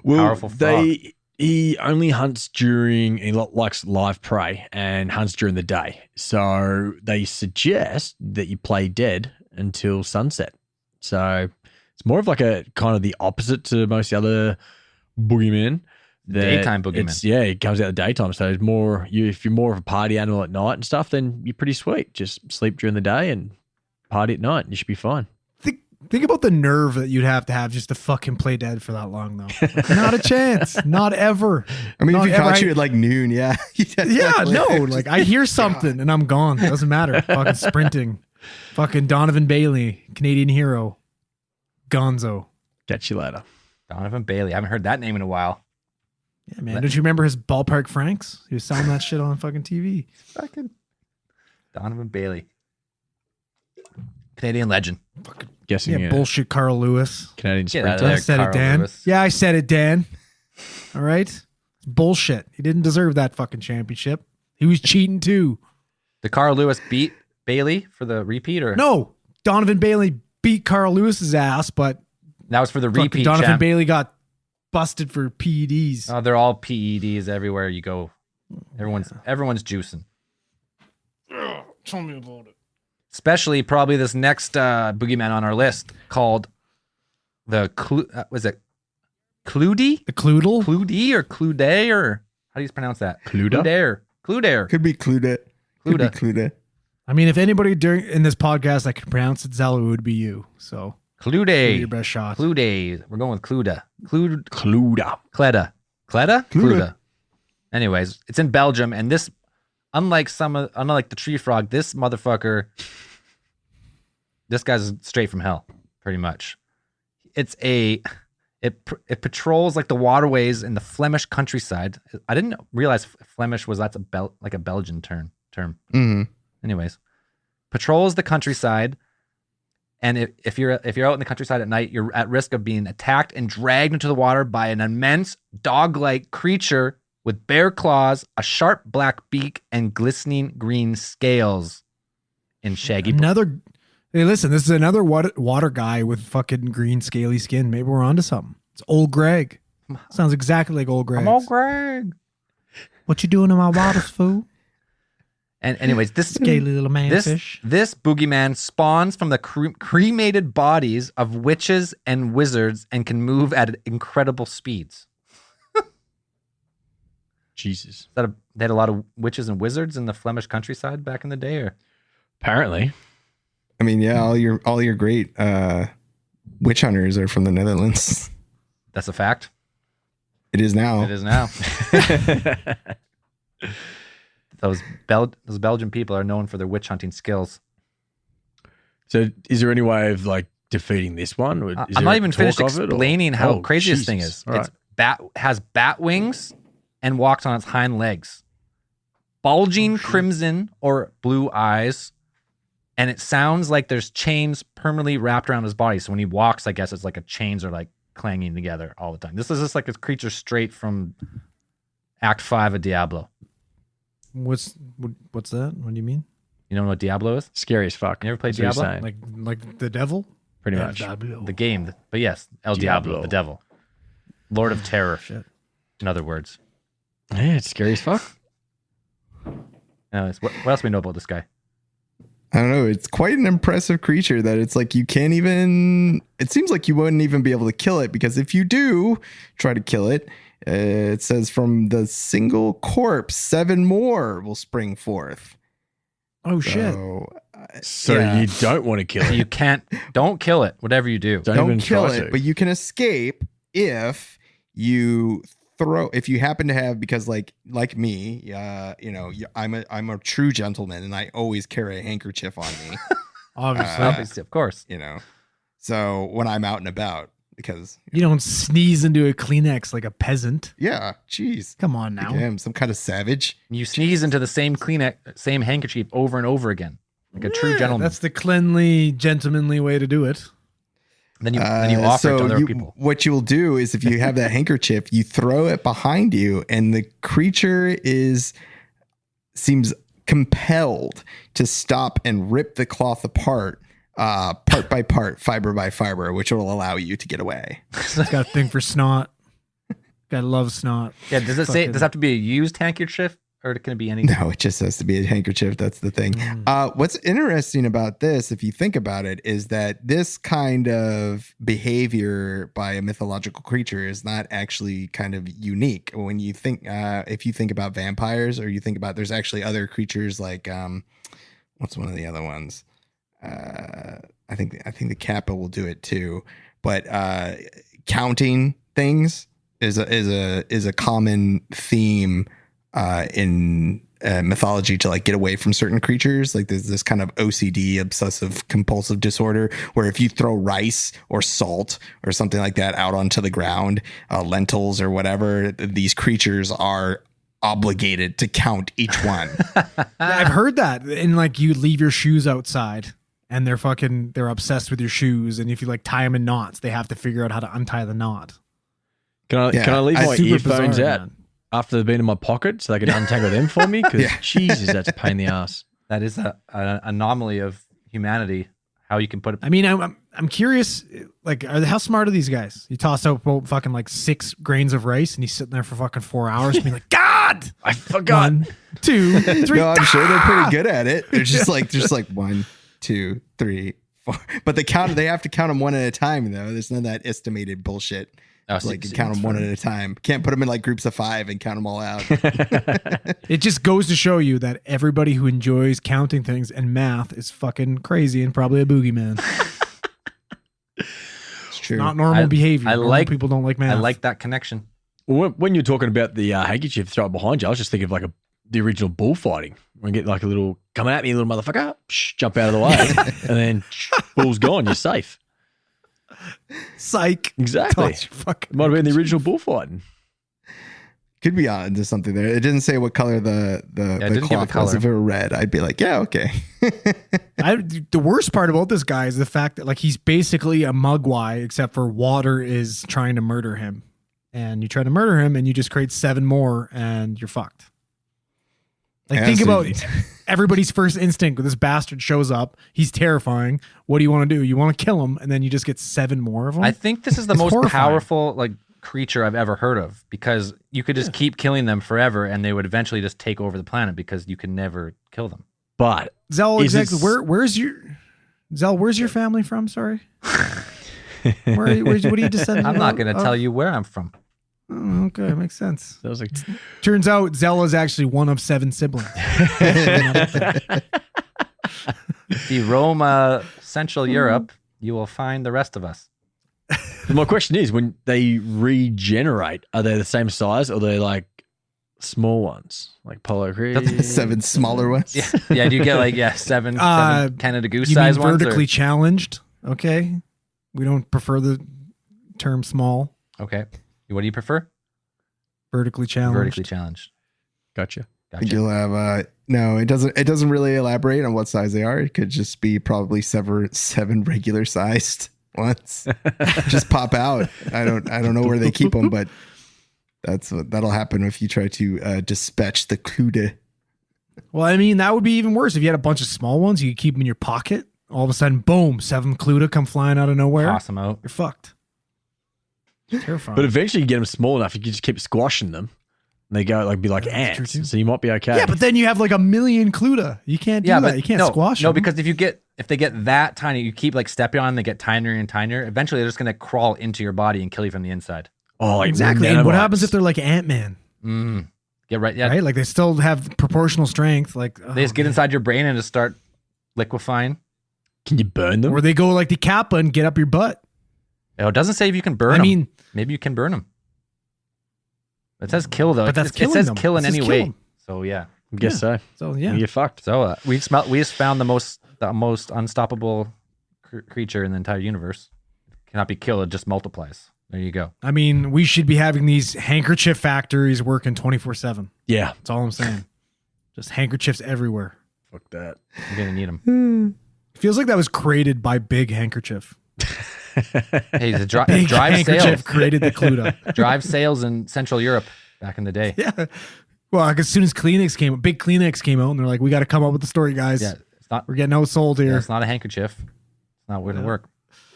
powerful frog? He only hunts he likes live prey and hunts during the day. So they suggest that you play dead until sunset. So it's more of like a kind of the opposite to most other boogeymen. Daytime boogeyman. It comes out the daytime. So it's more if you're more of a party animal at night and stuff, then you're pretty sweet. Just sleep during the day and party at night. You should be fine. Think about the nerve that you'd have to just to fucking play dead for that long, though. Like, not a chance. Not ever. I mean, Not if you ever. caught you at like noon, yeah. Yeah, no. Like I hear something and I'm gone. Doesn't matter. Fucking sprinting. Fucking Donovan Bailey, Canadian hero. Gonzo. Catch you later. Donovan Bailey. I haven't heard that name in a while. Yeah, man. Don't you remember his ballpark Franks? He was selling that shit on fucking TV. Fucking Donovan Bailey. Canadian legend. Guessing Yeah, bullshit Carl Lewis. Canadian Get out of sprinter. I there, said Carl it, Dan. Lewis. Yeah, I said it, Dan. All right. It's bullshit. He didn't deserve that fucking championship. He was cheating too. Did Carl Lewis beat Bailey for the repeat, or No, Donovan Bailey beat Carl Lewis's ass, but that was for the fucking repeat? Donovan champ? Bailey got busted for PEDs. Oh, they're all PEDs everywhere you go. Everyone's juicing. Tell me about it. Especially probably this next boogeyman on our list called the was it Cludy? The Cloodle? Cludy or Cluday, or how do you pronounce that? Cluda? Cludair. Could be Cluda. Could be Cluda. Cluda. I mean, if anybody in this podcast that can pronounce it, Zella, it would be you. So give it Cluday. your best shot. Cluday. We're going with Cluda. Cluda. Cleda. Cluda. Anyways, it's in Belgium, and this, unlike the tree frog, this motherfucker, this guy's straight from hell, pretty much. It patrols like the waterways in the Flemish countryside. I didn't realize Flemish was a Belgian term. Mm-hmm. Anyways, patrols the countryside, and if you're out in the countryside at night, you're at risk of being attacked and dragged into the water by an immense dog-like creature with bare claws, a sharp black beak, and glistening green scales. In shaggy. Hey, listen, this is another water guy with fucking green scaly skin. Maybe we're onto something. It's old Greg. Sounds exactly like old Greg. I'm old Greg. What you doing in my waters, fool? And anyways, this Scaly little this manfish. this boogeyman spawns from the cremated bodies of witches and wizards and can move at incredible speeds. Jesus. They had a lot of witches and wizards in the Flemish countryside back in the day, or Apparently. I mean, yeah, all your great witch hunters are from the Netherlands. that's a fact. It is now. It is now. Those Belgian people are known for their witch hunting skills. So is there any way of like defeating this one? Or is I'm there not even talk finished of it, or- explaining how Oh, crazy this thing Jesus. is. All It's has bat wings and walks on its hind legs. Bulging crimson or blue eyes. And it sounds like there's chains permanently wrapped around his body. So when he walks, I guess it's like chains are like clanging together all the time. This is just like a creature straight from Act 5 of Diablo. What's that? What do you mean? You know what Diablo is? Scary as fuck. You ever played That's what he's Diablo? saying. Like the devil? Pretty much. The game. But yes, El Diablo, Diablo. the devil. Lord of Terror, Shit. in other words. Yeah, it's scary as fuck. Anyways, what else do we know about this guy? I don't know. It's quite an impressive creature that it's like you can't even. It seems like you wouldn't even be able to kill it, because if you do try to kill it, it says from the single corpse, 7 more will spring forth. Oh shit. So yeah. you don't want to kill So it. you don't kill it, whatever you do. Don't Don't even kill try it, to. but you can escape if you if you happen to have, because like me, I'm a true gentleman and I always carry a handkerchief on me. Obviously. Obviously, of course. So when I'm out and about, because you don't sneeze into a Kleenex like a peasant. yeah, geez, Come on now. I'm some kind of savage. You sneeze into the same same handkerchief over and over again, like a true Yeah, gentleman. That's the cleanly, gentlemanly way to do it. Then you offer it to other people. What you will do is, if you have that handkerchief, you throw it behind you, and the creature seems compelled to stop and rip the cloth apart, part by part, fiber by fiber, which will allow you to get away. Got a thing for snot. Gotta love snot. Yeah, does it say? Does it have to be a used handkerchief, or can it be anything? No, it just has to be a handkerchief. That's the thing. What's interesting about this, if you think about it, is that this kind of behavior by a mythological creature is not actually kind of unique. When you think, if you think about vampires, or you think about, there's actually other creatures like, what's one of the other ones? I think the Kappa will do it too. But counting things is a common theme in mythology to like get away from certain creatures. Like there's this kind of OCD, obsessive compulsive disorder, where if you throw rice or salt or something like that out onto the ground, lentils or whatever, these creatures are obligated to count each one. Yeah, I've heard that. And like you leave your shoes outside and they're obsessed with your shoes. And if you like tie them in knots, they have to figure out how to untie the knot. Can I leave my super earphones bizarre, out man. after they've been in my pocket so they can untangle them for me? Because Jesus, that's a pain in the ass. That is an anomaly of humanity. How you can put it. I mean, I'm curious, like, how smart are these guys? You toss out fucking like 6 grains of rice and he's sitting there for fucking 4 hours being like, God, I forgot. 1, 2, 3. No, I'm sure they're pretty good at it. They're just like 1, 2, 3, 4. But they have to count them one at a time though. There's none of that estimated bullshit. Oh, Like you count them one at a time. Can't put them in like groups of 5 and count them all out. It just goes to show you that everybody who enjoys counting things and math is fucking crazy and probably a boogeyman. It's true. Not normal behavior. Normal people don't like math. I like that connection. When you're talking about the handkerchief, throw it behind you, I was just thinking of like the original bullfighting. When you get like a little, come at me, little motherfucker, jump out of the way, and then bull's gone, you're safe. Psych. Exactly. Might have been the original bullfighting. Could be on to something there. It didn't say what color the cloth was. If it were red, I'd be like, yeah, okay. The worst part about this guy is the fact that like he's basically a mugwai, except for water is trying to murder him. And you try to murder him and you just create 7 more and you're fucked. Like, think about everybody's first instinct when this bastard shows up. He's terrifying. What do you want to do? You want to kill him, and then you just get 7 more of them. I think this is the most horrifying. powerful like creature I've ever heard of, because you could just keep killing them forever, and they would eventually just take over the planet because you can never kill them. But Zell, exactly. Where's your family from? Sorry. What are you descended? I'm not going to tell you where I'm from. Oh, okay, makes sense. that was like, Turns out Zell is actually one of 7 siblings. If you roam Central Europe, you will find the rest of us. my question is, when they regenerate, are they the same size or are they like small ones, like Polo Creed? 7 smaller ones. Yeah. Do you get like 7 Canada Goose You size mean ones? vertically challenged? Okay, we don't prefer the term small. Okay. What do you prefer? Vertically challenged. Vertically challenged. Gotcha. I think you'll have no. It doesn't really elaborate on what size they are. It could just be probably 7 regular sized ones. Just pop out. I don't know where they keep them, but that'll happen if you try to dispatch the Klude. Well, I mean, that would be even worse if you had a bunch of small ones. You could keep them in your pocket. All of a sudden, boom, 7 Klude come flying out of nowhere. Toss them out. You're fucked. Terrifying. But eventually you get them small enough, you can just keep squashing them. And they go be like ants. So you might be okay. Yeah, but then you have like 1,000,000 Cluda. You can't do that. You can't squash them. No, because if they get that tiny, you keep like stepping on them, they get tinier and tinier. Eventually they're just going to crawl into your body and kill you from the inside. Oh, like exactly. And what happens if they're like Ant-Man? Yeah, right. Yeah. Right? Like they still have proportional strength. Like They just get inside your brain and just start liquefying. Can you burn them? Or they go like the Kappa and get up your butt. Oh, it doesn't say if you can burn them. I mean, maybe you can burn them. It says kill though. But that's it says them. kill in any kill way. them. So yeah, I guess so. So yeah, you're fucked. So we just found the most unstoppable creature in the entire universe. It cannot be killed. It just multiplies. There you go. I mean, we should be having these handkerchief factories working 24/7. Yeah, that's all I'm saying. Just handkerchiefs everywhere. Fuck that. You're gonna need them. Feels like that was created by Big Handkerchief. Hey, the drive handkerchief sales created the Cluda. Drive sales in Central Europe back in the day. Yeah. Well, like as soon as Big Kleenex came out, and they're like, "We got to come up with the story, guys. Yeah, we're getting outsold here." Yeah, it's not a handkerchief. It's not going to work.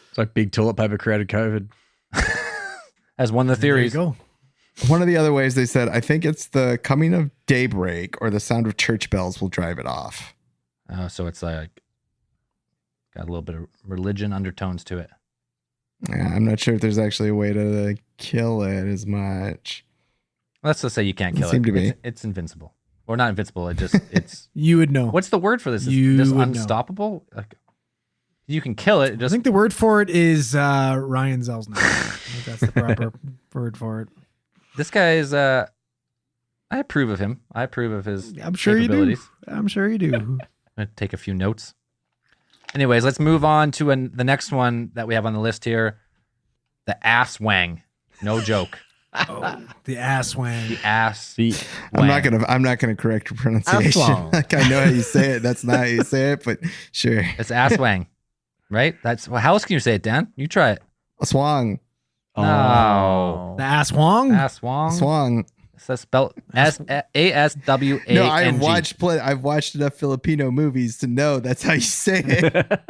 It's like big toilet paper created COVID. As one of the theories. There you go. One of the other ways they said, I think it's the coming of daybreak or the sound of church bells will drive it off. So it's like got a little bit of religion undertones to it. Yeah, I'm not sure if there's actually a way to kill it as much. Let's just say you can't kill it. Seemed to be. It's invincible. Or not invincible. It's You would know. what's the word for this? You Is this would know. unstoppable? Like, you can kill it. I Just think the word for it is Ryan Zelsner. I think that's the proper word for it. this guy is. I approve of him. I approve of his. I'm sure you do. capabilities. I'm sure you do. I'm gonna take a few notes. Anyways, let's move on to the next one that we have on the list here. The ass wang. No joke. The ass wang. The ass. The I'm wang. not gonna correct your pronunciation. Aswang. Like I know how you say it. That's not how you say it, but sure. It's ass wang, right? That's how else can you say it, Dan? You try it. Swang. No. The ass wang? Ass wang. Swang. It's spelled ASWANG. No, I've watched enough Filipino movies to know that's how you say it.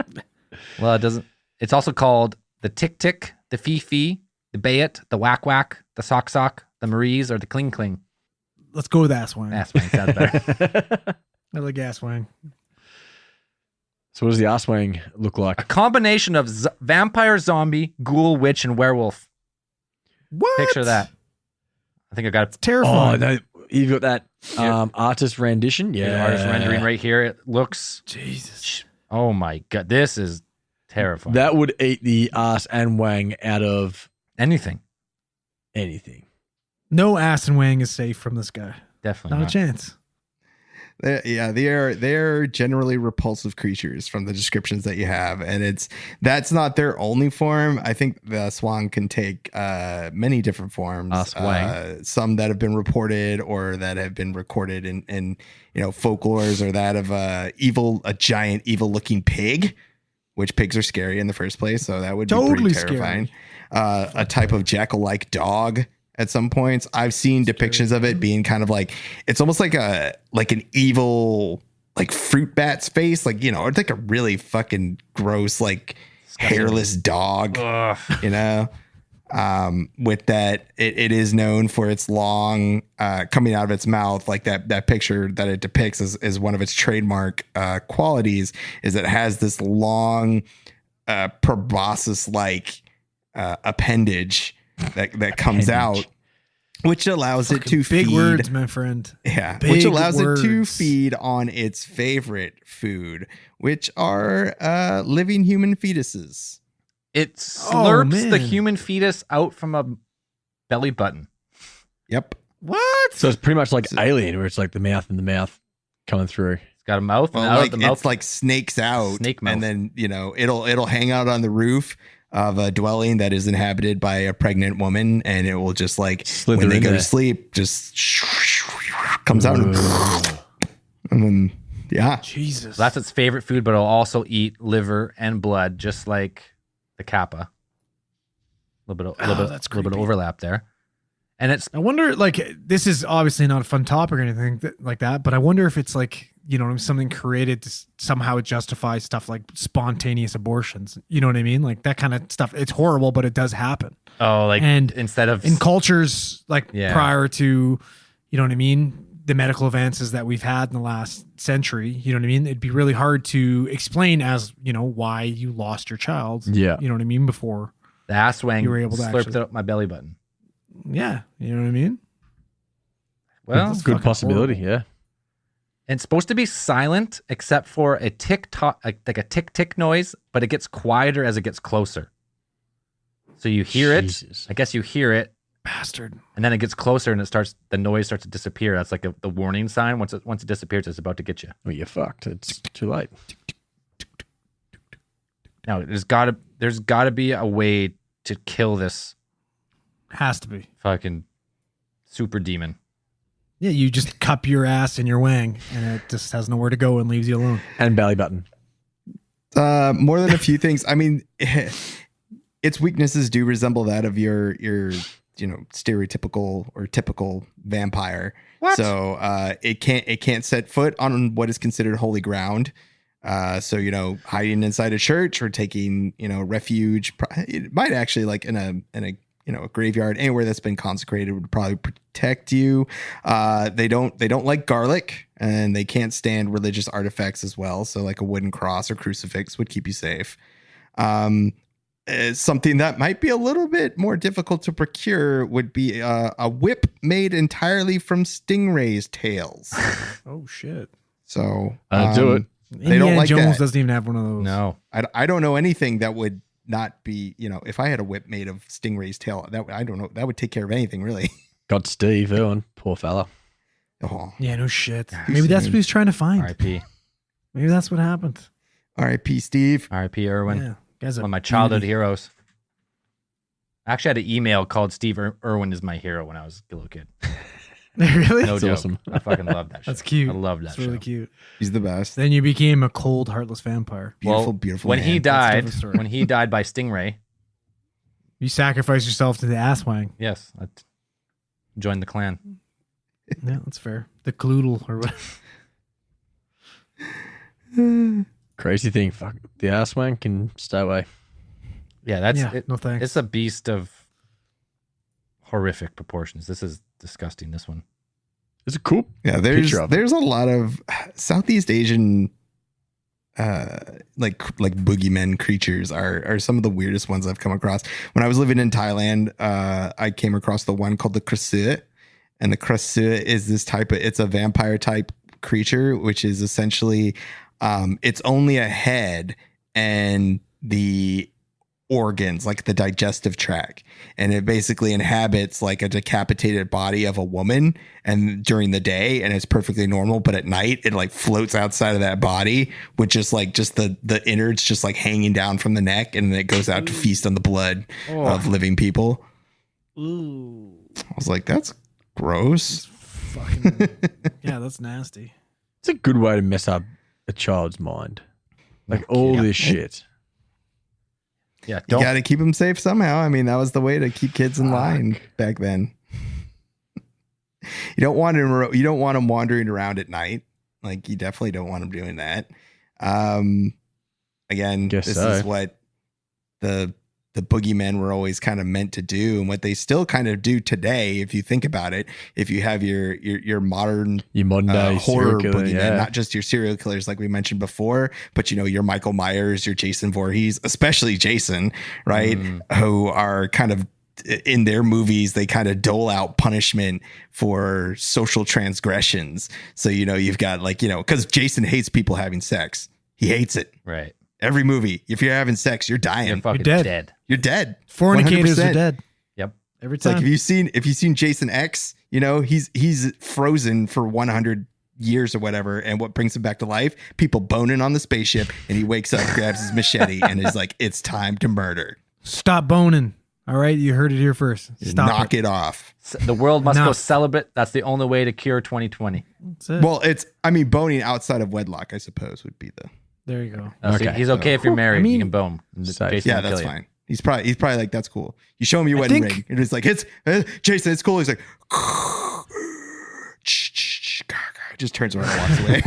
Well, it doesn't. It's also called the tick tick, the fee fee, the bayet, the whack whack, the sock sock, the maries, or the cling cling. Let's go with ass wang. Ass wang sounds better. I like ass wang. So what does the Aswang look A like? combination of vampire, zombie, ghoul, witch, and werewolf. What? Picture that. I think I got it. Oh, Terrifying. no. You've got that Yeah. artist rendition. Yeah. The artist rendering right here. It looks. Jesus. Oh my god, this is terrifying. That would eat the ass and wang out of Anything. anything. No ass and wang is safe from this guy. Definitely Not not. a chance. They're generally repulsive creatures from the descriptions that you have, and that's not their only form. I think the swang can take many different forms. Swang. Some that have been reported or that have been recorded in folklores, or that of a giant evil looking pig, which pigs are scary in the first place, so that would be Totally pretty terrifying. A type of jackal-like dog. At some points, I've seen depictions of it being kind of like, it's almost like an evil, like fruit bat's face, like, it's like a really fucking gross, like hairless dog, Ugh. with that, it is known for its long, coming out of its mouth, like that picture that it depicts is one of its trademark qualities, is that it has this long, proboscis-like appendage that comes out, which allows it to Big feed. words, my friend. Yeah, Big which allows it to words. feed on its favorite food, which are living human fetuses. It slurps the man. human fetus out from a belly button. Yep. What? So it's pretty much like Alien, where it's like the mouth and the mouth coming through. It's got a mouth, and Well, out like of the mouth. it's like snakes out, Snake mouth. and then it'll hang out on the roof of a dwelling that is inhabited by a pregnant woman, and it will just like Slither when they in go there. to sleep, just comes out, and then Jesus. So that's its favorite food, but it'll also eat liver and blood, just like the kappa. A little bit that's of creepy. overlap there. And it's I wonder, like, this is obviously not a fun topic or anything like that, but I wonder if it's like, something created to somehow justify stuff like spontaneous abortions. You know what I mean? Like that kind of stuff. It's horrible, but it does happen. And instead of In cultures like Yeah. prior to, you know what I mean? The medical advances that we've had in the last century, you know what I mean? It'd be really hard to explain as, why you lost your child. Yeah. You know what I mean? Before. the ass wang You were able to slurped actually- it up my belly button. Yeah. You know what I mean? Well, That's Good fucking possibility, horrible. yeah. it's supposed to be silent except for a tick tock, like a tick tick noise, but it gets quieter as it gets closer. So you hear Jesus. it. I guess you hear it, Bastard. and then it gets closer, and the noise starts to disappear. That's like the warning sign. Once it disappears, it's about to get you. Well, you're fucked. It's too late. Now there's gotta be a way to kill this Has to be. fucking super demon. Yeah, you just cup your ass in your wang and it just has nowhere to go and leaves you alone. And belly button. more than a few things. I mean, its weaknesses do resemble that of your stereotypical or typical vampire. What? So it can't set foot on what is considered holy ground. So hiding inside a church or taking refuge. It might actually, like in a a graveyard, anywhere that's been consecrated would probably protect you. They don't like garlic, and they can't stand religious artifacts as well. So like a wooden cross or crucifix would keep you safe. Something that might be a little bit more difficult to procure would be a whip made entirely from stingrays' tails. Oh shit! So do it. They don't like Jones that. doesn't even have one of those. No. I don't know anything that would not be, if I had a whip made of stingray's tail, I don't know, that would take care of anything really. Got Steve Irwin, poor fella. Oh, Yeah, no shit. Maybe that's what he's trying to find. R.I.P. Maybe that's what happened. R.I.P. Steve. R.I.P. Irwin. Yeah, guys, One of my childhood heroes. I actually had an email called Steve Irwin is my hero when I was a little kid. Really? No That's joke. awesome. I fucking love that shit. That's cute. I love that That's really show. cute. He's the best. Then you became a cold, heartless vampire. Beautiful, beautiful. When man. he That's a died, different story. when he died by stingray, You sacrificed yourself to the ass wang. yes, I joined the clan. Yeah, that's fair. The Kloodle or what? Crazy thing, fuck the ass wank can stay away. Yeah, that's Yeah, it. no thanks. It's a beast of horrific proportions. This is disgusting. This one. It's a cool Yeah, there's picture of it. a lot of Southeast Asian like boogeymen creatures are some of the weirdest ones I've come across. When I was living in Thailand, I came across the one called the krasua, and the krasua is it's a vampire type creature, which is essentially it's only a head and the organs, like the digestive tract, and it basically inhabits like a decapitated body of a woman and during the day, and it's perfectly normal, but at night it like floats outside of that body with just the innards just like hanging down from the neck, and then it goes out to feast on the blood of living people. Ooh. I was like, that's gross. Fucking, yeah, that's nasty. It's a good way to mess up a child's mind. Like all this shit. Yeah, You got to keep them safe somehow. I mean, that was the way to keep kids in line back then. You don't want them wandering around at night. Like, you definitely don't want them doing that. Again, Guess this so. is what the boogeymen were always kind of meant to do, and what they still kind of do today, if you think about it. If you have your modern Day horror serial killer, boogeyman, yeah. not just your serial killers like we mentioned before, but your Michael Myers, your Jason Voorhees, especially Jason, right? Who are kind of in their movies, they kind of dole out punishment for social transgressions. So you've got because Jason hates people having sex. He hates it. right. Every movie, if you're having sex, you're dying. You're fucking dead. dead. You're dead. Fornicators 100%. are dead Yep. every It's like time. if you've seen Jason X, he's frozen for 100 years or whatever, and what brings him back to life? People boning on the spaceship, and he wakes up, grabs his machete, and is like, "It's time to murder. Stop boning. All right, you heard it here first. Stop Knock it off." The world must go Enough. celibate. That's the only way to cure 2020. That's it. Well, boning outside of wedlock, I suppose, would be the. There you go. So Okay. he's okay if you're married. I mean- you can bone. Safe. Jason Yeah, will that's kill you. fine. He's probably like, "That's cool. You show him your wedding think- ring," and it's like, "It's Jason. It's cool." He's like, just turns around and walks away.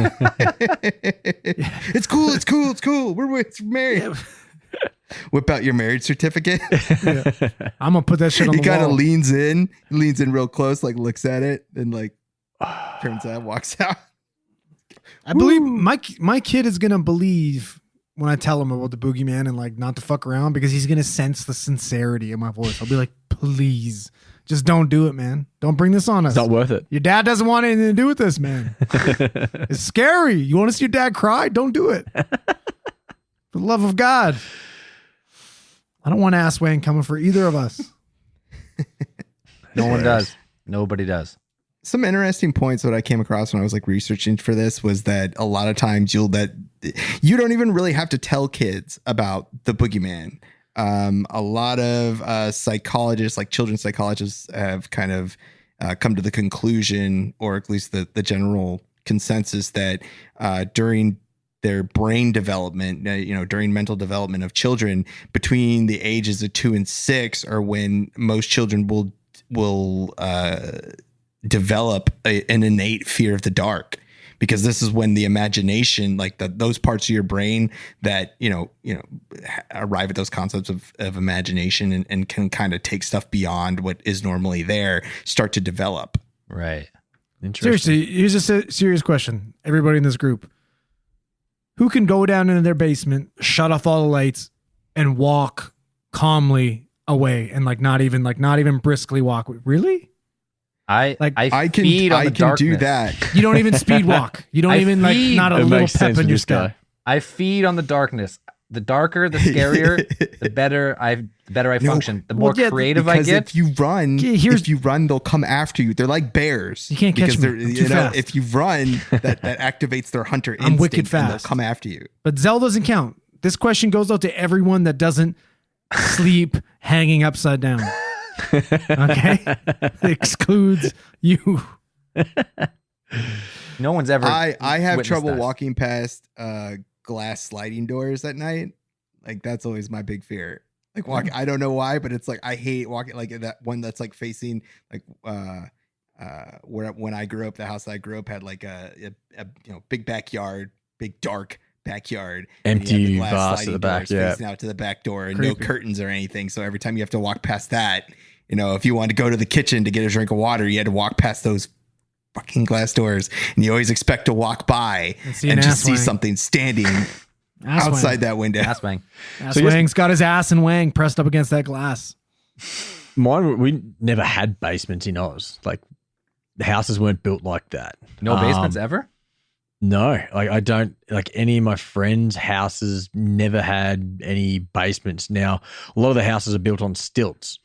It's cool. It's cool. It's cool. We're married. Whip out your marriage certificate. I'm gonna put that shit on He the kind of wall. leans in real close, like looks at it, and like turns out, walks out. I believe my kid is gonna believe when I tell him about the boogeyman and like not to fuck around, because he's gonna sense the sincerity in my voice. I'll be like, please, just don't do it, man. Don't bring this on us. It's not worth it. Your dad doesn't want anything to do with this, man. It's scary. You want to see your dad cry? Don't do it. For the love of God. I don't want ass Wayne coming for either of us. No one does. Nobody does. Some interesting points that I came across when I was like researching for this was that a lot of times you don't even really have to tell kids about the boogeyman. A lot of psychologists, like children's psychologists, have kind of come to the conclusion, or at least the general consensus, that during their brain development, during mental development of children between the ages of 2 and 6 are when most children will develop an innate fear of the dark, because this is when the imagination, like those parts of your brain that, arrive at those concepts of imagination and can kind of take stuff beyond what is normally there, start to develop. Right. Interesting. Seriously, here's a serious question. Everybody in this group, who can go down into their basement, shut off all the lights, and walk calmly away and not even briskly walk? Really? I can feed on the darkness. do that. You don't even speed walk. You don't I even feed. not a It little makes pep sense in with your this step. guy. I feed on the darkness. The darker, the scarier, the better I function. The more creative I because get. if you run, Yeah, they'll come after you. They're like bears. You can't catch because me. they're- I'm too fast. If you run, that activates their hunter instinct. I'm wicked and fast. they'll come after you. But Zell doesn't count. This question goes out to everyone that doesn't sleep hanging upside down. Okay? It excludes you. No one's ever. I have witnessed trouble that. walking past glass sliding doors at night. Like that's always my big fear. Like walking, I don't know why, but it's like I hate walking like that one that's like facing like where when I grew up, the house that I grew up had like a big backyard, big dark backyard, and you had Empty the glass vase at sliding the back, doors yeah. facing out to the back door, and Creepy. no curtains or anything. So every time you have to walk past that, if you wanted to go to the kitchen to get a drink of water, you had to walk past those fucking glass doors, and you always expect to walk by And see and an just ass see wang. something standing Ass outside that window. Ass bang. Ass So yes- Wang's got his ass and Wang pressed up against that glass. Mine, we never had basements in Oz. Like the houses weren't built like that. No basements ever? No, like I don't like any of my friends' houses never had any basements. Now, a lot of the houses are built on stilts.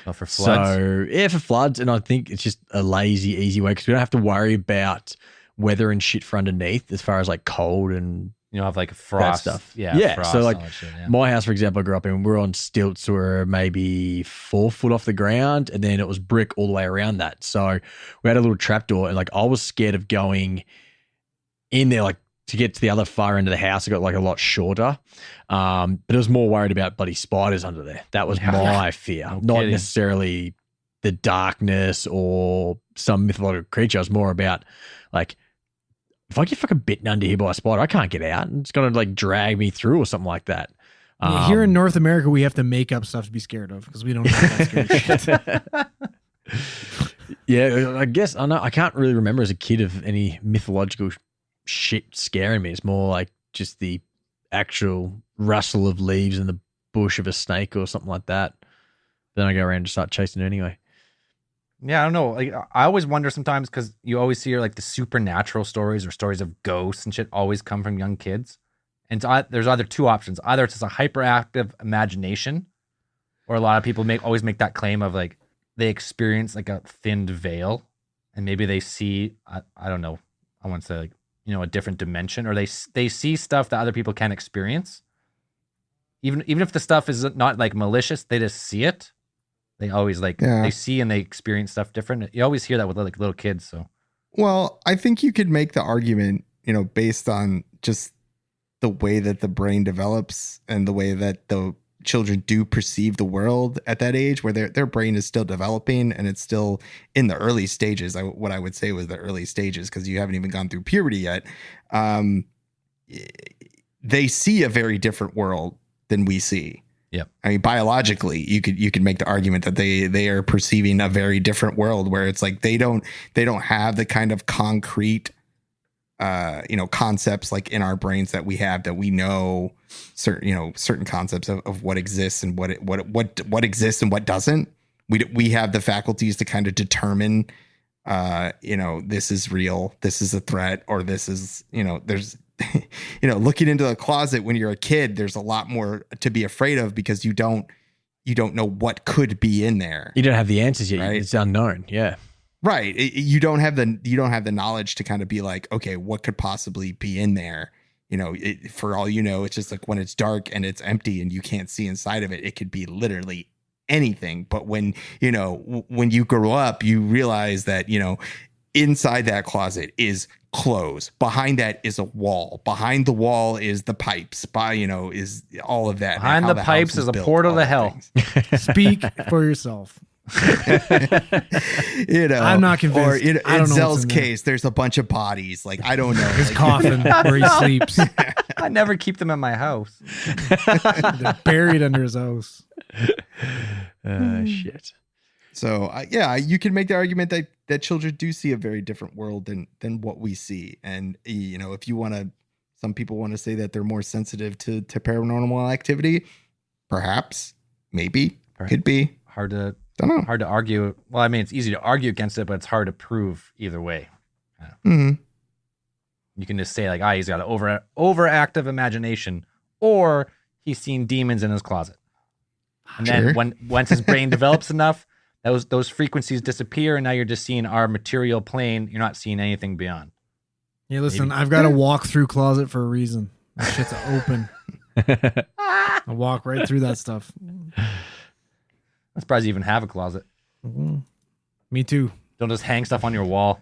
Oh, for floods. So, yeah, for floods. And I think it's just a lazy, easy way because we don't have to worry about weather and shit for underneath as far as like cold and You know, have like frost stuff. Yeah. Yeah, Frost, so, like, all that shit, yeah. my house, for example, I grew up in, we're on stilts were maybe 4 foot off the ground, and then it was brick all the way around that. So we had a little trapdoor, and like I was scared of going in there, like to get to the other far end of the house. I got like a lot shorter, but I was more worried about bloody spiders under there. That was my fear, No not kidding. necessarily the darkness or some mythological creature. I was more about like, if I get fucking bitten under here by a spider, I can't get out. It's going to like drag me through or something like that. Here in North America, we have to make up stuff to be scared of because we don't have that scary shit. Yeah, I guess I know. I can't really remember as a kid of any mythological shit scaring me. It's more like just the actual rustle of leaves in the bush of a snake or something like that. Then I go around and start chasing it anyway. Yeah, I don't know. Like, I always wonder sometimes because you always hear like the supernatural stories or stories of ghosts and shit always come from young kids. And there's either two options. Either it's just a hyperactive imagination, or a lot of people always make that claim of like they experience like a thinned veil, and maybe they see I don't know. I want to say like a different dimension, or they see stuff that other people can't experience. Even if the stuff is not like malicious, they just see it. They always they see and they experience stuff different. You always hear that with like little kids. So, Well, I think you could make the argument, based on just the way that the brain develops and the way that the children do perceive the world at that age, where their brain is still developing and it's still in the early stages. What I would say was the early stages, because you haven't even gone through puberty yet. They see a very different world than we see. Yep. I mean, biologically, you could make the argument that they are perceiving a very different world, where it's like they don't have the kind of concrete concepts like in our brains that we have, that we know certain concepts of what exists and what exists and what doesn't. We have the faculties to kind of determine this is real, this is a threat, or this is there's looking into the closet when you're a kid, there's a lot more to be afraid of because you don't know what could be in there. You don't have the answers yet. Right? It's unknown. Yeah. Right. You don't have the knowledge to kind of be like, okay, what could possibly be in there? For all you know, it's just like when it's dark and it's empty and you can't see inside of it, it could be literally anything. But when you grow up, you realize that, inside that closet is clothes. Behind that is a wall. Behind the wall is the pipes. Is all of that. behind how the house pipes is a built, portal all to that hell. things. Speak for yourself. You know, I'm not convinced. Or in I don't know what's Zell's in there. case, there's a bunch of bodies. Like, I don't know. His Like, coffin where he sleeps. I never keep them in my house. They're buried under his house. Shit. So yeah, you can make the argument that children do see a very different world than what we see. And you know, if you want to, some people want to say that they're more sensitive to paranormal activity. Perhaps, maybe, could be. Hard to Don't know. hard to argue. Well, I mean, it's easy to argue against it, but it's hard to prove either way. Mhm. You can just say like, he's got an overactive imagination, or he's seen demons in his closet. And Sure. then once his brain develops enough, those frequencies disappear, and now you're just seeing our material plane. You're not seeing anything beyond. Yeah, listen, Maybe. I've got a walk-through closet for a reason. That shit's open. I walk right through that stuff. I'm surprised you even have a closet. Mhm. Me too. Don't just hang stuff on your wall.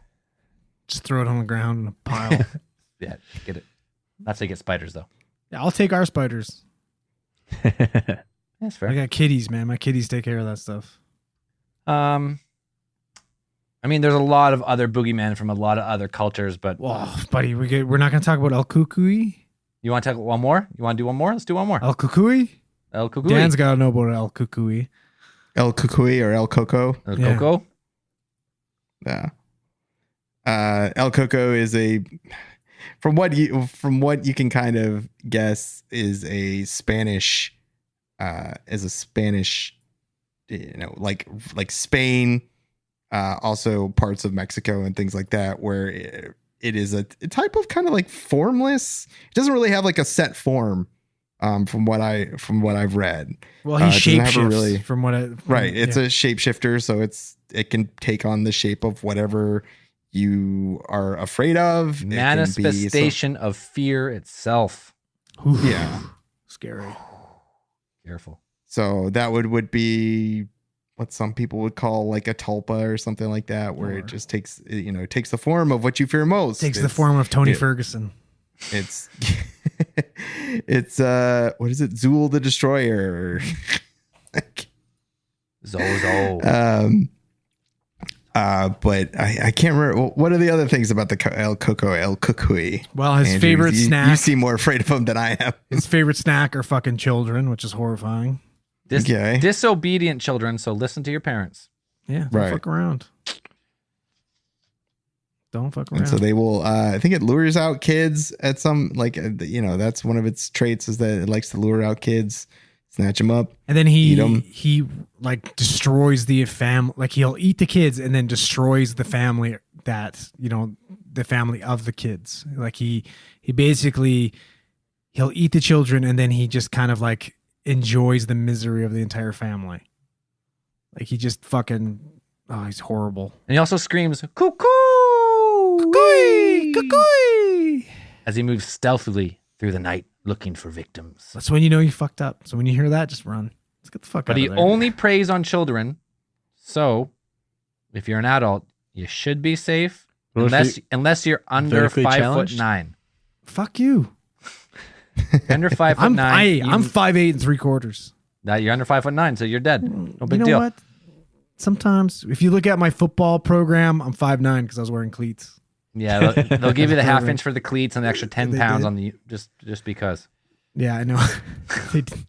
Just throw it on the ground in a pile. Yeah, get it. That's how you get spiders, though. Yeah, I'll take our spiders. That's fair. I got kitties, man. My kitties take care of that stuff. I mean, there's a lot of other boogeymen from a lot of other cultures, but Whoa, buddy, we're not going to talk about El Kukui. you want to take one more? You want to do one more? Let's do one more. El Kukui? El Kukui. Dan's got to know about El Kukui. El Kukui or El Coco. El Yeah. Coco. Yeah. El Coco is from what you can kind of guess is a Spanish, you know, like Spain, also parts of Mexico and things like that, where it is a type of kind of like formless. It doesn't really have like a set form, from what I've read. Well, he It doesn't have a shapeshifts really- from what I... Right. It's yeah. a shapeshifter, so it can take on the shape of whatever you are afraid of. It can be Manifestation of fear itself. Oof. Yeah. Scary. Careful. So that would be what some people would call like a tulpa or something like that, where it just takes the form of what you fear most. Takes the form of Tony it- Ferguson. It's what is it? Zool the Destroyer. Zozo. But I can't remember. What are the other things about the El Kukui? Well, his Andrew, favorite you snack. seem more afraid of him than I am. His favorite snack are fucking children, which is horrifying. Okay. Disobedient children, so listen to your parents. Yeah, don't Right. fuck around. Don't fuck around. And so they will, I think it lures out kids at some, that's one of its traits, is that it likes to lure out kids, snatch them up. And then eat 'em. he like destroys the family. Like he'll eat the kids and then destroys the family the family of the kids. Like he basically, he'll eat the children and then he just kind of like enjoys the misery of the entire family. Like he just fucking, he's horrible. And he also screams, cuckoo! Kukui! Kukui! As he moves stealthily through the night looking for victims. That's when you know you fucked up. So when you hear that, just run. Let's get the fuck But out he of there. only preys on children. So if you're an adult, you should be safe What if unless you're under vertically 5'9". challenged? Fuck you. Under 5'9". I'm 5'8" and 3/4. That you're under 5'9", so you're dead. No big you know deal. what? Sometimes, if you look at my football program, I'm 5'9" because I was wearing cleats. Yeah, they'll give you the half inch for the cleats and the extra 10 They pounds did. on the just because. Yeah, I know. They did.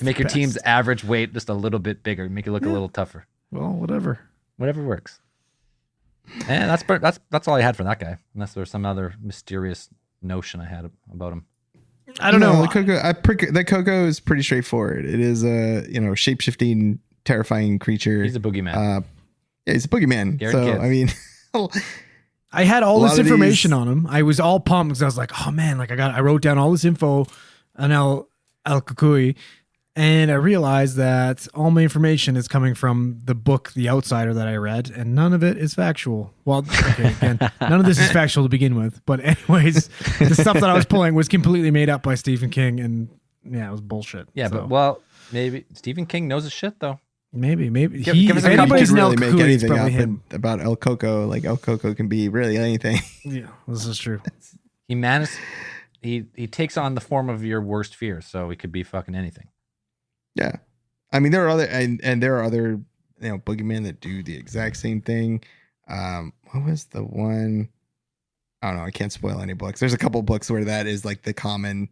Make your best. team's average weight just a little bit bigger. Make it look a little tougher. Well, whatever. Whatever works. And that's all I had for that guy. Unless there's some other mysterious notion I had about him. I don't know. The Coco is pretty straightforward. It is a shape-shifting, terrifying creature. He's a boogeyman. Yeah, he's a boogeyman. Garrett So Gibbs. I mean, I had all A lot this of information these- on him. I was all pumped because I was like, oh man, like I wrote down all this info on El Kukui, and I realized that all my information is coming from the book The Outsider that I read, and none of it is factual. Well, okay, again, none of this is factual to begin with. But anyways, the stuff that I was pulling was completely made up by Stephen King, and yeah, it was bullshit. Yeah, So, but maybe Stephen King knows his shit though. maybe give us if a couple- anybody's you an could El really make Kukui, it's anything probably up him. about El Coco. Like El Coco can be really anything. Yeah, this is true. He takes on the form of your worst fear, so it could be fucking anything. Yeah, I mean there are other and there are other boogeyman that do the exact same thing. What was the one? I don't know. I can't spoil any books. There's a couple books where that is like the common,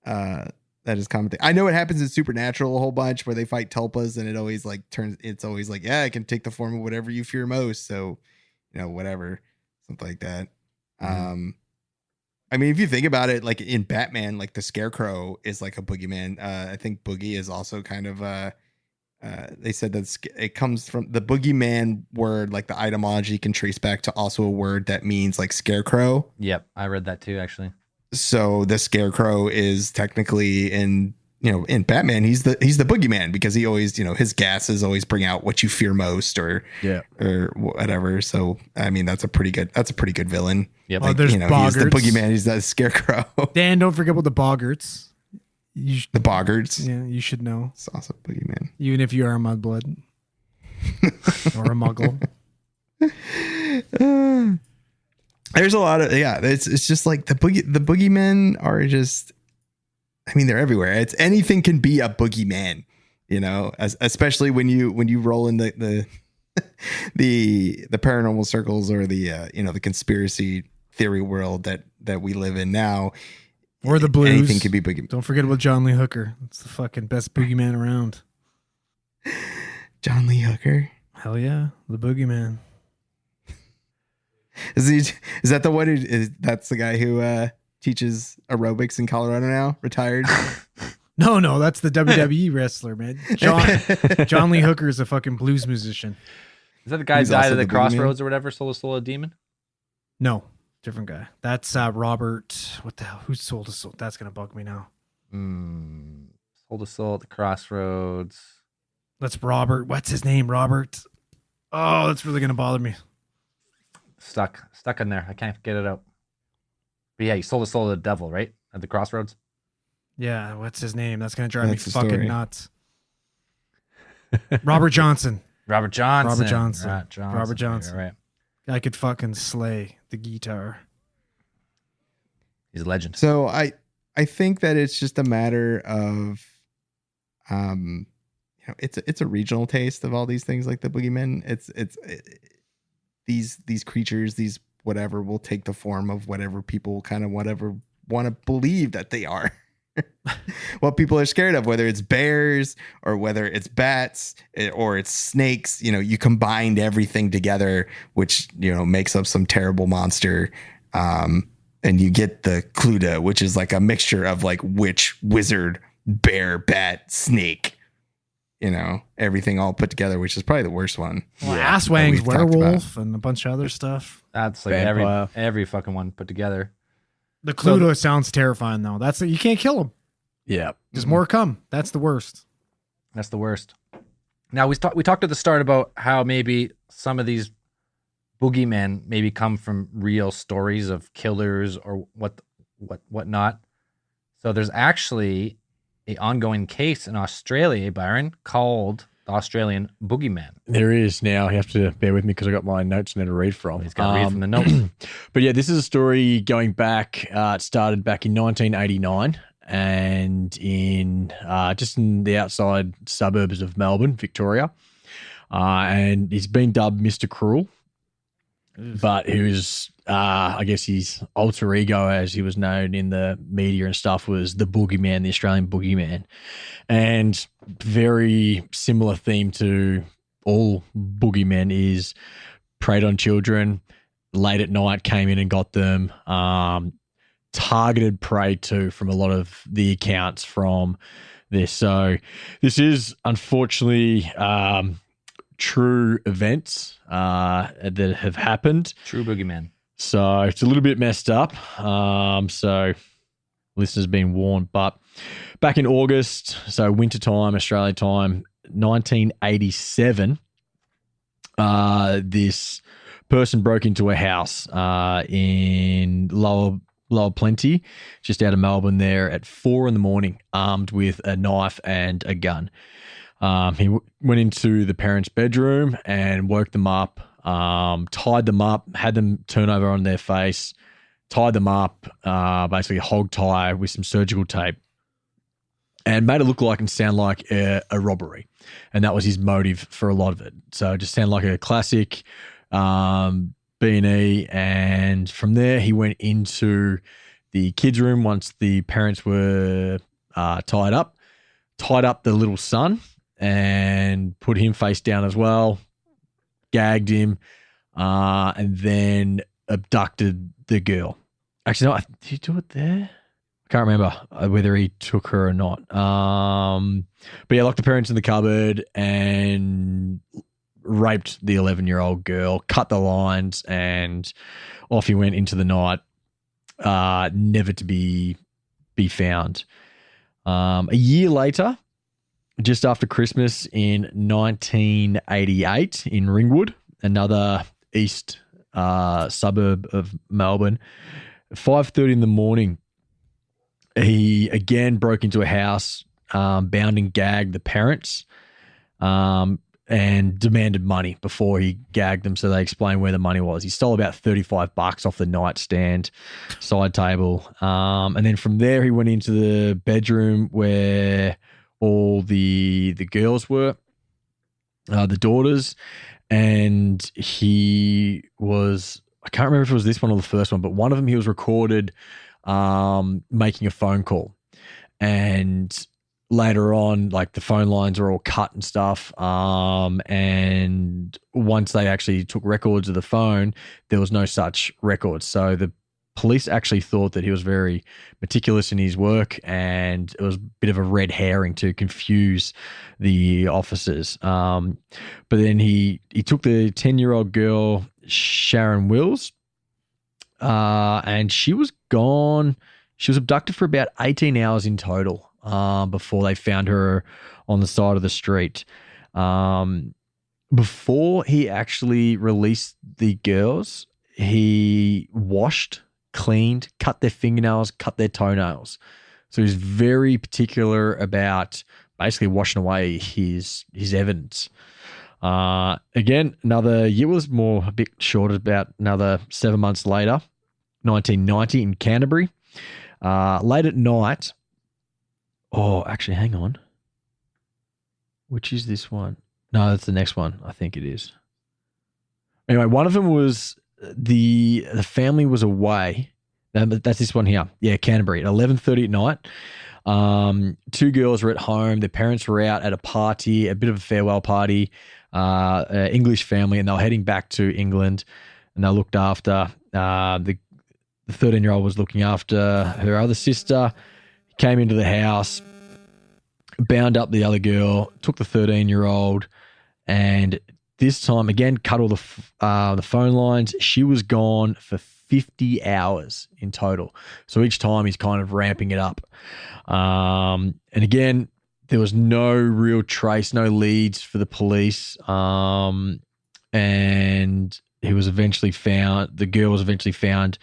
that is common thing. I know it happens in Supernatural a whole bunch where they fight tulpas and it always like it's always like, yeah, it can take the form of whatever you fear most. So, whatever, something like that. Mm-hmm. I mean, if you think about it, like in Batman, like the Scarecrow is like a boogeyman. I think Boogie is also kind of, they said that it comes from the boogeyman word, like the etymology can trace back to also a word that means like scarecrow. Yep, I read that too, actually. So the Scarecrow is technically in Batman, he's the boogeyman because he always, his gases always bring out what you fear most or whatever. So, I mean, that's a pretty good villain. Yep. Like, there's he's the Boggarts. boogeyman. He's the Scarecrow. Dan, don't forget about the Boggarts. The Boggarts. Yeah, you should know. It's also boogeyman. Even if you are a mudblood or a muggle. There's a lot of, it's just like the boogeymen are just, I mean, they're everywhere. It's anything can be a boogeyman, especially when you roll in the the paranormal circles or the the conspiracy theory world that we live in now. Or the blues. Anything could be boogeyman. Don't forget about John Lee Hooker. It's the fucking best boogeyman around. John Lee Hooker. Hell yeah, the boogeyman. Is that the one that's the guy who teaches aerobics in Colorado now, retired? No, that's the WWE wrestler, man. John Lee Hooker is a fucking blues musician. Is that the guy who He's died also at the the Crossroads or whatever? Soul a Demon? No, different guy. That's Robert. What the hell? Who's Soul to Soul? That's gonna bug me now. Soul to Soul at the Crossroads. That's Robert. What's his name? Robert. Oh, that's really gonna bother me. Stuck in there. I can't get it out. But yeah, he sold the soul to the devil, right? At the Crossroads. Yeah, what's his name? That's gonna drive me That's the fucking story. nuts. Robert Johnson. Robert Johnson. Robert Johnson. Right. I could fucking slay the guitar. He's a legend. So I think that it's just a matter of, it's a regional taste of all these things like the boogeymen. These creatures, these whatever will take the form of whatever people kind of want to believe that they are. What people are scared of, whether it's bears or whether it's bats or it's snakes, you combined everything together, which, makes up some terrible monster. And you get the Cluda, which is like a mixture of like witch, wizard, bear, bat, snake, everything all put together, which is probably the worst one. Well, that Asswang's we've talked werewolf and a bunch of other stuff. That's like Vampire. every fucking one put together. The Cluedo sounds terrifying though. You can't kill him. Yeah. There's more come. That's the worst. That's the worst. Now we talked at the start about how maybe some of these boogeymen maybe come from real stories of killers or whatnot. So there's actually a ongoing case in Australia, Byron, called the Australian Boogeyman. There is now. You have to bear with me because I got my notes now to read from. He's got to read from the notes. But yeah, this is a story going back. It started back in 1989 and in just in the outside suburbs of Melbourne, Victoria. And he's been dubbed Mr. Cruel. But he was, I guess his alter ego, as he was known in the media and stuff, was the Boogeyman, the Australian Boogeyman. And very similar theme to all Boogeymen is preyed on children, late at night came in and got them, targeted prey too from a lot of the accounts from this. So this is unfortunately true events that have happened. True Boogeyman. So it's a little bit messed up. So listeners been warned. But back in August, so winter time, Australia time, 1987, this person broke into a house in Lower Plenty, just out of Melbourne there at 4 a.m, armed with a knife and a gun. He went into the parents' bedroom and woke them up, tied them up, had them turn over on their face, tied them up, basically a hog tie with some surgical tape. and made it look like and sound like a robbery. And that was his motive for a lot of it. So it just sounded like a classic B&E. And from there, he went into the kids' room once the parents were tied up the little son and put him face down as well, gagged him, and then abducted the girl. Actually, no, did he do it there? I can't remember whether he took her or not. But yeah, locked the parents in the cupboard and raped the 11-year-old girl, cut the lines, and off he went into the night, never to be found. A year later, just after Christmas in 1988 in Ringwood, another east suburb of Melbourne, 5:30 in the morning, he again broke into a house, bound and gagged the parents, and demanded money before he gagged them. So they explained where the money was. He stole about $35 off the nightstand side table. And then from there, he went into the bedroom where all the girls were, the daughters. And he was, I can't remember if it was this one or the first one, but one of them he was recorded making a phone call. And later on, like the phone lines are all cut and stuff. And once they actually took records of the phone, there was no such records. So the police actually thought that he was very meticulous in his work, and it was a bit of a red herring to confuse the officers. But then he took the 10-year-old girl, Sharon Wills, and she was gone. She was abducted for about 18 hours in total. Before they found her on the side of the street. Before he actually released the girls, he washed, cleaned, cut their fingernails, cut their toenails. So he's very particular about basically washing away his evidence. Again, another year was a bit short, about another 7 months later, 1990 in Canterbury. Late at night. Oh, actually, hang on. Which is this one? No, that's the next one. I think it is. Anyway, one of them was the family was away. That's this one here. Yeah, Canterbury at 11:30 at night. Two girls were at home. Their parents were out at a party, a bit of a farewell party, English family, and they were heading back to England. And they looked after the 13-year-old was looking after her other sister. Came into the house, bound up the other girl, took the 13-year-old, and this time again cut all the phone lines. She was gone for 50 hours in total. So each time he's kind of ramping it up. And again, there was no real trace, no leads for the police. And he was eventually found. The girl was eventually found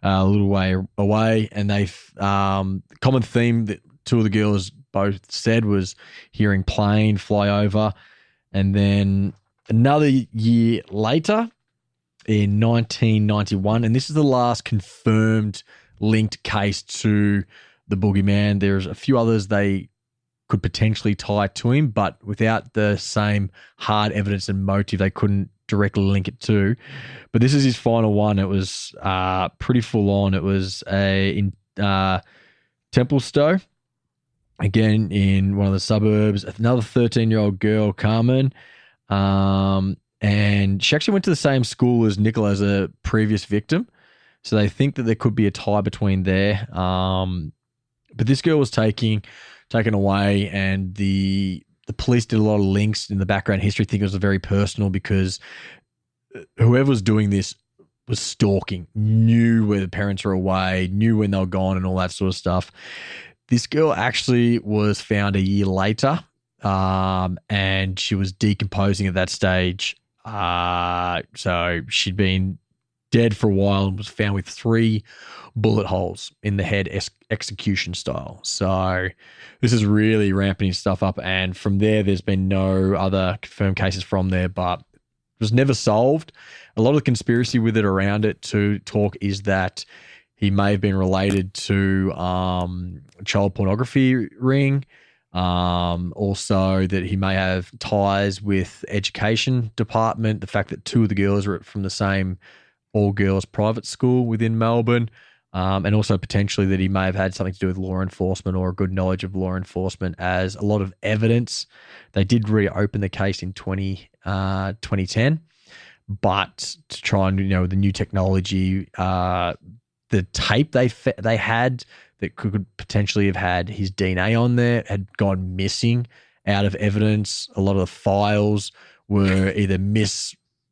a little way away, and they common theme that two of the girls both said was hearing plane fly over. And then another year later in 1991, and this is the last confirmed linked case to the Boogeyman. There's a few others they could potentially tie to him, but without the same hard evidence and motive, they couldn't directly link it to. But this is his final one. It was pretty full on. It was in Templestowe, again in one of the suburbs. Another 13-year-old girl, Carmen, and she actually went to the same school as Nicola, as a previous victim. So they think that there could be a tie between there. But this girl was taken away, and the police did a lot of links in the background history. I think it was very personal because whoever was doing this was stalking, knew where the parents were away, knew when they were gone and all that sort of stuff. This girl actually was found a year later, and she was decomposing at that stage. So she'd been dead for a while and was found with 3 bullet holes in the head, execution style. So this is really ramping stuff up. And from there, there's been no other confirmed cases from there, but it was never solved. A lot of the conspiracy with it around it to talk is that he may have been related to a child pornography ring. Also that he may have ties with education department. The fact that 2 of the girls were from the same all-girls private school within Melbourne. And also potentially that he may have had something to do with law enforcement or a good knowledge of law enforcement, as a lot of evidence. They did reopen the case in 2010, but to try and, with the new technology, the tape they had that could potentially have had his DNA on there had gone missing out of evidence. A lot of the files were either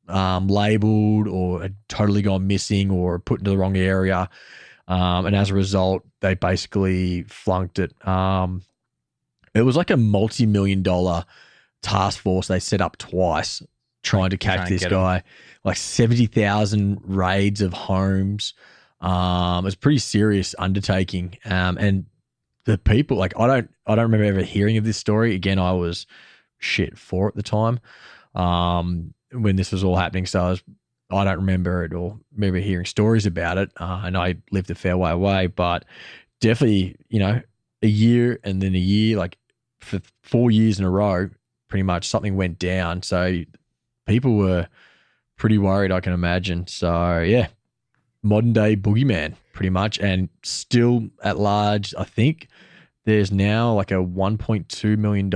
labeled or had totally gone missing or put into the wrong area. And as a result, they basically flunked it. It was like a multi-million-dollar task force they set up twice trying to catch this guy. Like 70,000 raids of homes. It was a pretty serious undertaking. And the people, like, I don't remember ever hearing of this story. Again, I was 4 at the time when this was all happening. So I don't remember it or remember hearing stories about it. And I lived a fair way away, but definitely, a year and then a year, like for 4 years in a row, pretty much something went down. So people were pretty worried, I can imagine. So yeah, modern day boogeyman pretty much, and still at large. I think there's now like a $1.2 million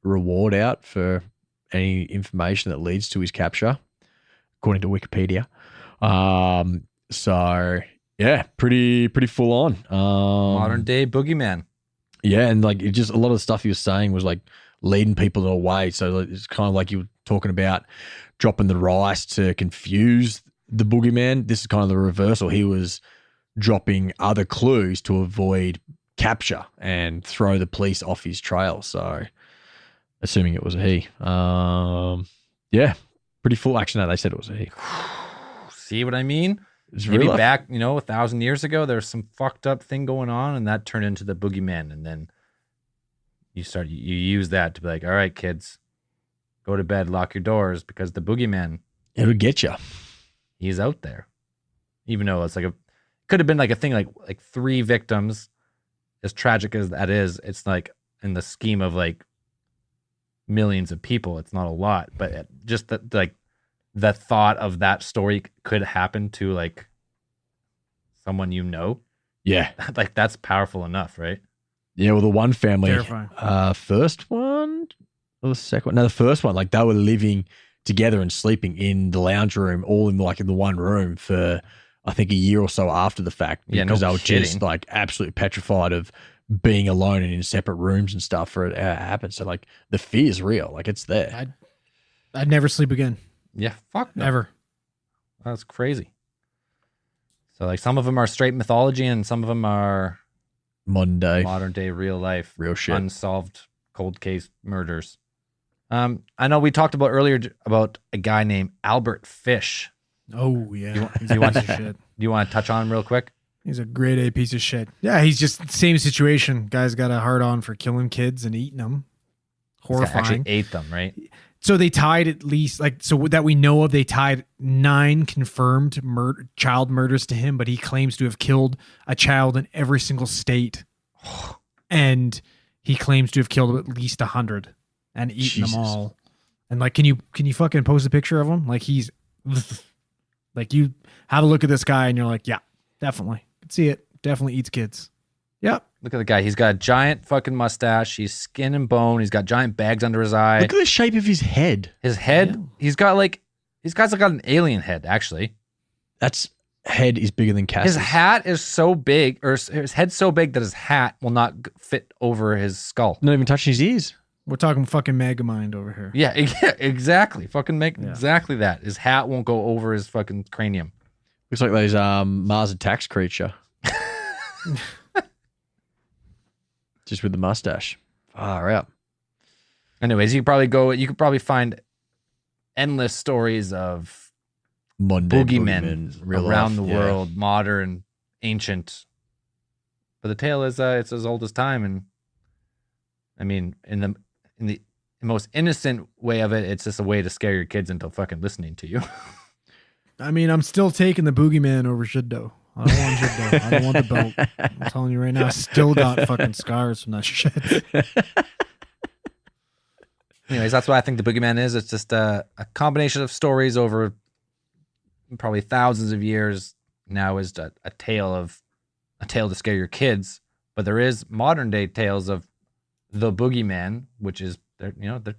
reward out for any information that leads to his capture, according to Wikipedia. So yeah, pretty full on. Modern day boogeyman. Yeah, and like it just, a lot of the stuff he was saying was like leading people away. So it's kind of like you were talking about dropping the rice to confuse the boogeyman. This is kind of the reversal. He was dropping other clues to avoid capture and throw the police off his trail. So assuming it was a he. Yeah, pretty full action. They said it was a he. See what I mean? It's Maybe real life. back, 1,000 years ago, there's some fucked up thing going on, and that turned into the boogeyman. And then you use that to be like, all right, kids, go to bed, lock your doors, because the boogeyman, It'll get you. he's out there. Even though it's could have been like a thing like 3 victims, as tragic as that is, it's like in the scheme of like millions of people, it's not a lot, but just that, like, the thought of that story could happen to like someone Yeah. like that's powerful enough, right? Yeah, well, the one family, Terrifying. first one or the second one? No, the first one, like they were living together and sleeping in the lounge room, all in the one room for, I think, a year or so after the fact, Yeah, because no they were kidding. just like absolutely petrified of being alone and in separate rooms and stuff for it to happen. So like the fear is real, like it's there. I'd never sleep again. Yeah, fuck no. Never. That's crazy. So like some of them are straight mythology and some of them are Modern day, modern day real life, real shit. unsolved cold case murders. I know we talked about earlier about a guy named Albert Fish. Oh yeah. He's do you a want piece of shit. Do you want to touch on him real quick? He's a grade A piece of shit. Yeah, he's just same situation. Guy's got a hard on for killing kids and eating them. This guy Horrifying. actually ate them, right? So they tied at least, like, so that we know of, they tied 9 confirmed child murders to him, but he claims to have killed a child in every single state. And he claims to have killed at least 100 and eaten Jesus. them all. And like, can you fucking post a picture of him? Like, he's like, you have a look at this guy and you're like, yeah, definitely. Can see it. Definitely eats kids. Yep. Look at the guy. He's got a giant fucking mustache. He's skin and bone. He's got giant bags under his eye. Look at the shape of his head. His head, he's got an alien head, actually. That's head is bigger than Cass's. His hat is so big, or his head's so big that his hat will not fit over his skull. Not even touching his ears. We're talking fucking Megamind over here. Yeah, exactly. Fucking make exactly that. His hat won't go over his fucking cranium. Looks like those Mars Attacks creature. Just with the mustache. Far out. Anyways, you could probably find endless stories of Modern boogeymen real around life, the yeah. world, modern, ancient. But the tale is it's as old as time, and I mean, in the most innocent way of it, it's just a way to scare your kids into fucking listening to you. I mean, I'm still taking the boogeyman over Shiddo. I don't want your belt. I don't want the belt. I'm telling you right now, I still got fucking scars from that shit. Anyways, that's what I think the Boogeyman is. It's just a combination of stories over probably thousands of years. Now is a tale to scare your kids. But there is modern day tales of the Boogeyman, which is they're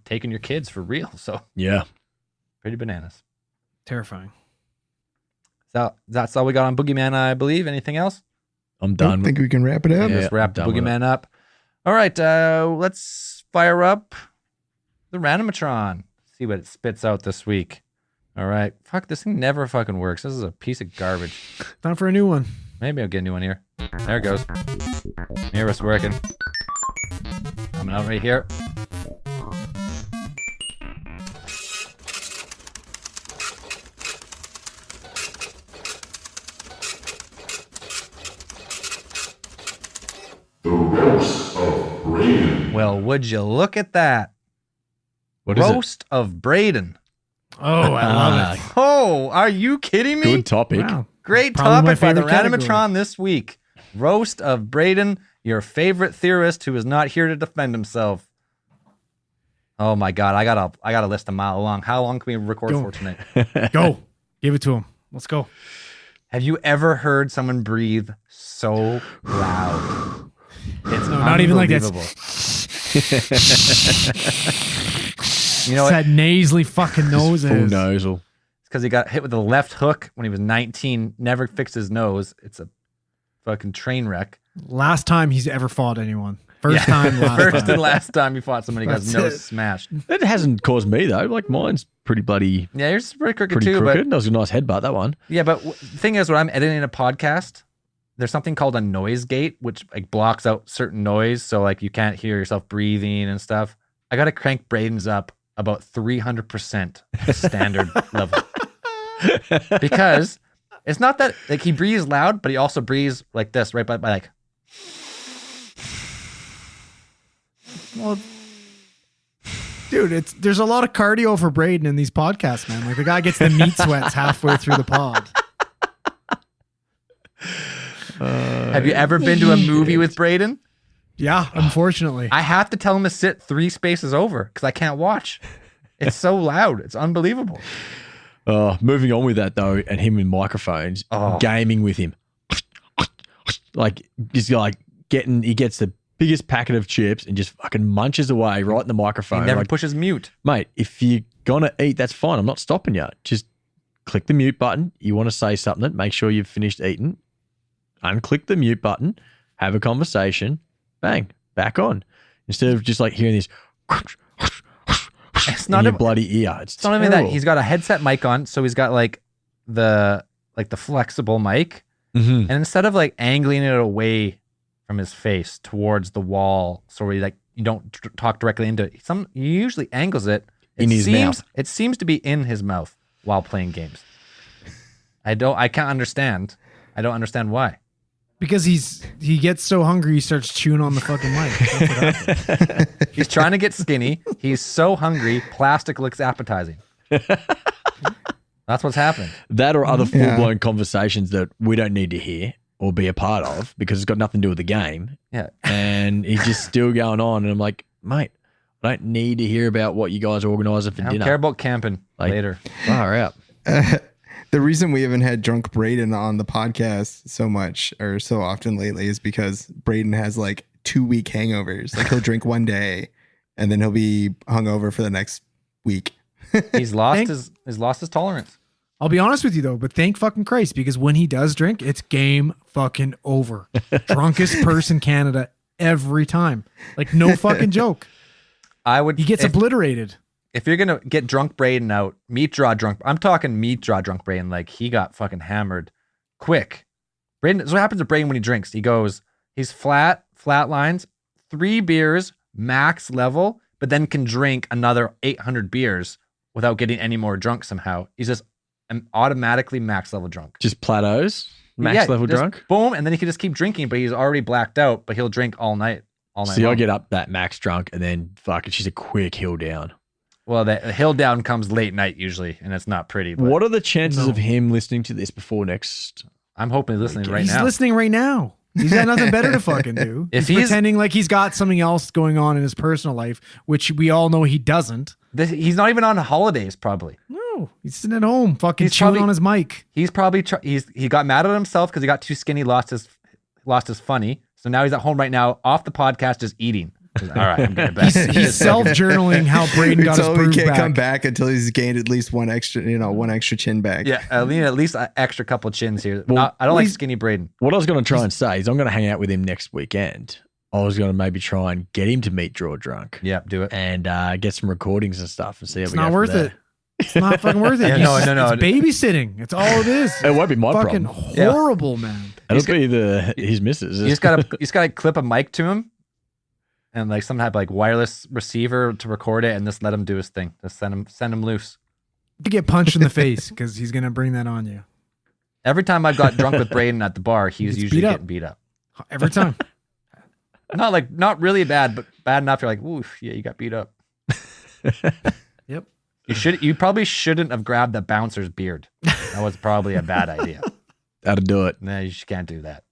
taking your kids for real. So Yeah. pretty bananas. Terrifying. So that's all we got on Boogeyman, I believe. Anything else? I'm I done. think we can wrap it up. Yeah. Let's wrap I'm done with Boogeyman up. All right, let's fire up the Randomatron. See what it spits out this week. All right. Fuck, this thing never fucking works. This is a piece of garbage. Time for a new one. Maybe I'll get a new one here. There it goes. Here it's working. Coming out right here. The Roast of Braden. Well, would you look at that? What is Roast of Braden. Oh, I love it. Oh, are you kidding me? Good topic. Wow. Great Probably my topic by the favorite category. Randomatron this week. Roast of Braden, your favorite theorist who is not here to defend himself. Oh my God, I got a list a mile long. How long can we record Go. for tonight? Go. Give it to him. Let's go. Have you ever heard someone breathe so loud? It's No, not even like that. unbelievable. You It's know what? that nasally fucking nose Full is. nasal. It's because he got hit with a left hook when he was 19, never fixed his nose. It's a fucking train wreck. Last time he's ever fought anyone. First time, last First time. and last time he fought somebody, got his That's nose it. smashed. That hasn't caused me though. Like mine's pretty bloody, Yeah, yours is pretty crooked pretty too. crooked. That was a nice headbutt. That one. But yeah, but the thing is, when I'm editing a podcast, there's something called a noise gate, which like blocks out certain noise, so like you can't hear yourself breathing and stuff. I got to crank Braden's up about 300% standard level because it's not that like he breathes loud, but he also breathes like this, right? By like. Well, dude, there's a lot of cardio for Braden in these podcasts, man. Like the guy gets the meat sweats halfway through the pod. Have you ever been to a movie with Braden? Yeah, unfortunately. I have to tell him to sit 3 spaces over because I can't watch. It's so loud. It's unbelievable. Moving on with that though, and him with microphones, gaming with him, like he's like he gets the biggest packet of chips and just fucking munches away right in the microphone. He never like, pushes mute. mate, if you're gonna eat, that's fine. I'm not stopping you. Just click the mute button. You want to say something, make sure you've finished eating. Unclick the mute button, have a conversation, bang, back on. Instead of just like hearing this It's in not your a, bloody ear. It's not even that. He's got a headset mic on, so he's got like the flexible mic, Mm-hmm. and instead of like angling it away from his face towards the wall, so he like you don't talk directly into it. He usually angles it In his mouth. It seems to be in his mouth while playing games. I can't understand. I don't understand why. Because he gets so hungry, he starts chewing on the fucking mic. That's what happens. He's trying to get skinny. He's so hungry, plastic looks appetizing. That's what's happened. That or other full-blown conversations that we don't need to hear or be a part of because it's got nothing to do with the game. Yeah. And he's just still going on. And I'm like, mate, I don't need to hear about what you guys are organising for I don't dinner. care about camping Like- later. Far out. The reason we haven't had drunk Braden on the podcast so much or so often lately is because Braden has like 2-week hangovers. Like he'll drink one day and then he'll be hungover for the next week. He's lost his tolerance. I'll be honest with you though, but thank fucking Christ, because when he does drink, it's game fucking over. Drunkest person Canada every time. Like no fucking joke. He gets obliterated. If you're gonna get drunk Braden out, meat draw drunk. I'm talking meat draw drunk Braden. Like he got fucking hammered quick. Braden. That's what happens to Braden when he drinks. He's flat lines, 3 beers max level, but then can drink another 800 beers without getting any more drunk somehow. He's just automatically max level drunk. Just plateaus, max Yeah, level just drunk. Boom, and then he can just keep drinking, but he's already blacked out, but he'll drink all night. See, I long. get up that max drunk and then fuck, it's just a quick hill down. Well, the hill down comes late night usually, and it's not pretty. But What are the chances of him listening to this before next I'm hoping he's listening right he's now. listening right now. He's got nothing better to fucking do. If he's he's- pretending like he's got something else going on in his personal life, which we all know he doesn't. He's not even on holidays, probably. No, he's sitting at home, fucking He's chewing probably- on his mic. He's probably he got mad at himself because he got too skinny, lost his funny. So now he's at home right now, off the podcast, just eating. He's like, all right, I'm getting back. He's self-journaling how Braden We got his told him groove he can't back. come back until he's gained at least one extra chin back. Yeah, I need at least an extra couple chins here. Well, I don't like skinny Braden. What I was going to try and say is I'm going to hang out with him next weekend. I was going to maybe try and get him to meet Draw Drunk. Yeah, do it. And get some recordings and stuff and see how It's we go not from worth there. it. It's not fucking worth it. Yeah, He's- no. It's babysitting. It's all it is. It won't be my Fucking problem. horrible, man. It'll be his missus. You just gotta clip a mic to him, and like some type of like wireless receiver to record it, and just let him do his thing. Just send him loose. To get punched in the face because he's gonna bring that on you Every time I've got drunk with Braden at the bar, he's gets usually beat up. getting beat up. every time. Not really bad, but bad enough. You're like, ooh, yeah, you got beat up. Yep. You probably shouldn't have grabbed the bouncer's beard. That was probably a bad idea. That'll do it. No, you just can't do that.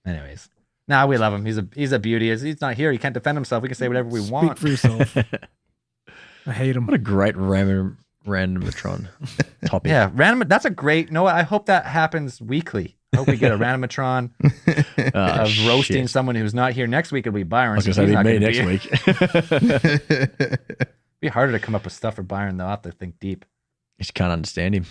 Anyways, we love him. He's a beauty. He's not here. He can't defend himself. We can say whatever we Speak want. for yourself. I hate him. What a great randomatron topic. Yeah, random. That's a great. No, I hope that happens weekly. I hope we get a randomatron of roasting someone who's not here. Next week it'll be Byron. I was going so to he's say, not me gonna next be- week. It'd be harder to come up with stuff for Byron though. I have to think deep. Just can't understand him.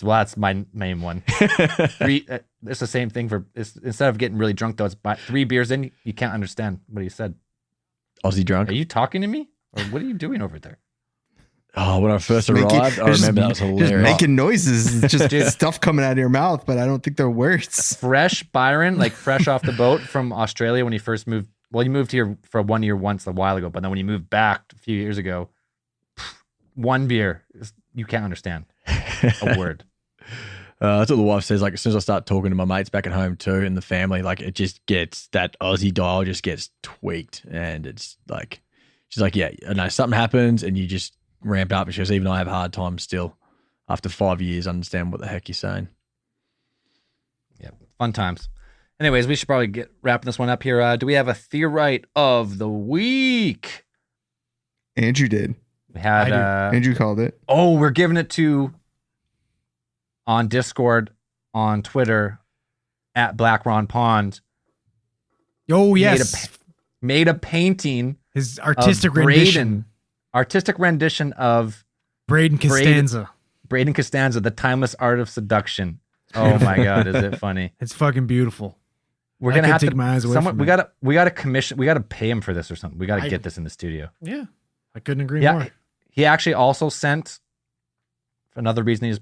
Well, that's my main one. It's the same thing instead of getting really drunk though. It's 3 beers in, you can't understand what he said. Aussie drunk. Are you talking to me, or what are you doing over there? Oh, when I first Making- arrived, I remember that was Just hilarious. making noises, Dude. just stuff coming out of your mouth, but I don't think they're words. Fresh Byron, like fresh off the boat from Australia when he first moved. Well, he moved here for 1 year once a while ago, but then when he moved back a few years ago, 1 beer, you can't understand a word. That's what the wife says. Like as soon as I start talking to my mates back at home too, and the family, like it just gets that Aussie dial just gets tweaked, and it's like she's like, yeah, I know something happens, and you just ramp up. And she goes, even I have a hard time still after 5 years understand what the heck you're saying. Yeah, fun times. Anyways, we should probably get wrapping this one up here. Do we have a theorite of the week? Andrew did. We had. Andrew called it. Oh, we're giving it to on Discord, on Twitter, at Black Ron Pond. Oh yes, Made a painting. his artistic of Braden, rendition. artistic rendition of Braden Costanza. Braden Costanza, the timeless art of seduction. Oh my God, is it funny? It's fucking beautiful. We're I gonna could have take to. my eyes away from we it. gotta commission. We gotta pay him for this or something. We gotta I- get this in the studio. Yeah, I couldn't agree Yeah, more. he actually also sent. For another reason, he's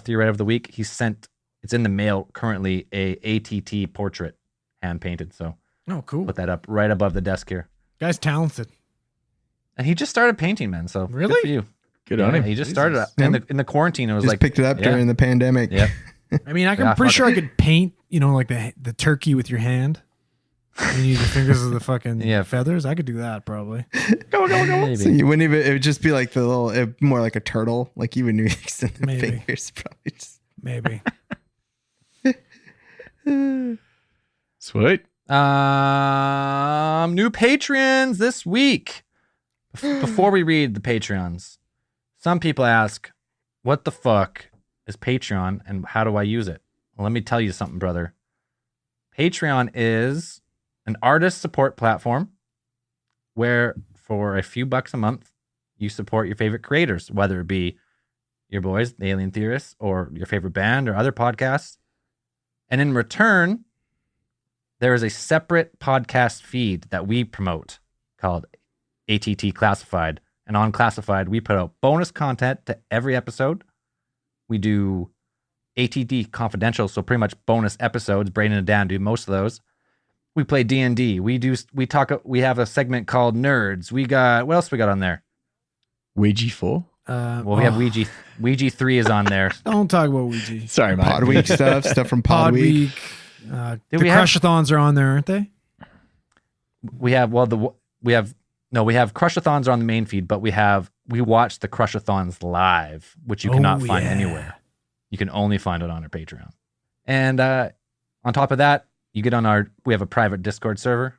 theorite of the week. He sent. It's in the mail currently. A ATT portrait, hand painted. So Oh, cool. put that up right above the desk here. Guy's talented. And he just started painting, man. So good Really? for you. Good on him. He just started it. Yeah. in the quarantine. It was Just like picked it up yeah. during the pandemic. Yep. I mean, I'm Yeah, pretty fuck sure it. I could paint, like the turkey with your hand. You use the fingers of the fucking Yeah. feathers. I could do that probably. Maybe. So you wouldn't even. It would just be like the little, more like a turtle. Like you wouldn't even extend the Maybe. fingers. Probably just. Maybe. Sweet. New Patreons this week. Before we read the Patreons, some people ask, what the fuck is Patreon and how do I use it? Well, let me tell you something, brother. Patreon is an artist support platform where for a few bucks a month, you support your favorite creators, whether it be your boys, the Alien Theorists, or your favorite band or other podcasts. And in return, there is a separate podcast feed that we promote called ATT Classified. And on Classified, we put out bonus content to every episode. We do ATD Confidential, so pretty much bonus episodes. Braden and Dan do most of those. We play D&D. We have a segment called Nerds. What else we got on there? Ouija 4. Well, we have Ouija 3 is on there. Don't talk about Ouija. Sorry, mate. Pod Week stuff from Pod Pod Week. Week. The we have- Crushathons are on there, aren't they? We have Crushathons are on the main feed, but we watch the Crushathons live, which you cannot find yeah. anywhere. You can only find it on our Patreon. And on top of that, you get on we have a private Discord server,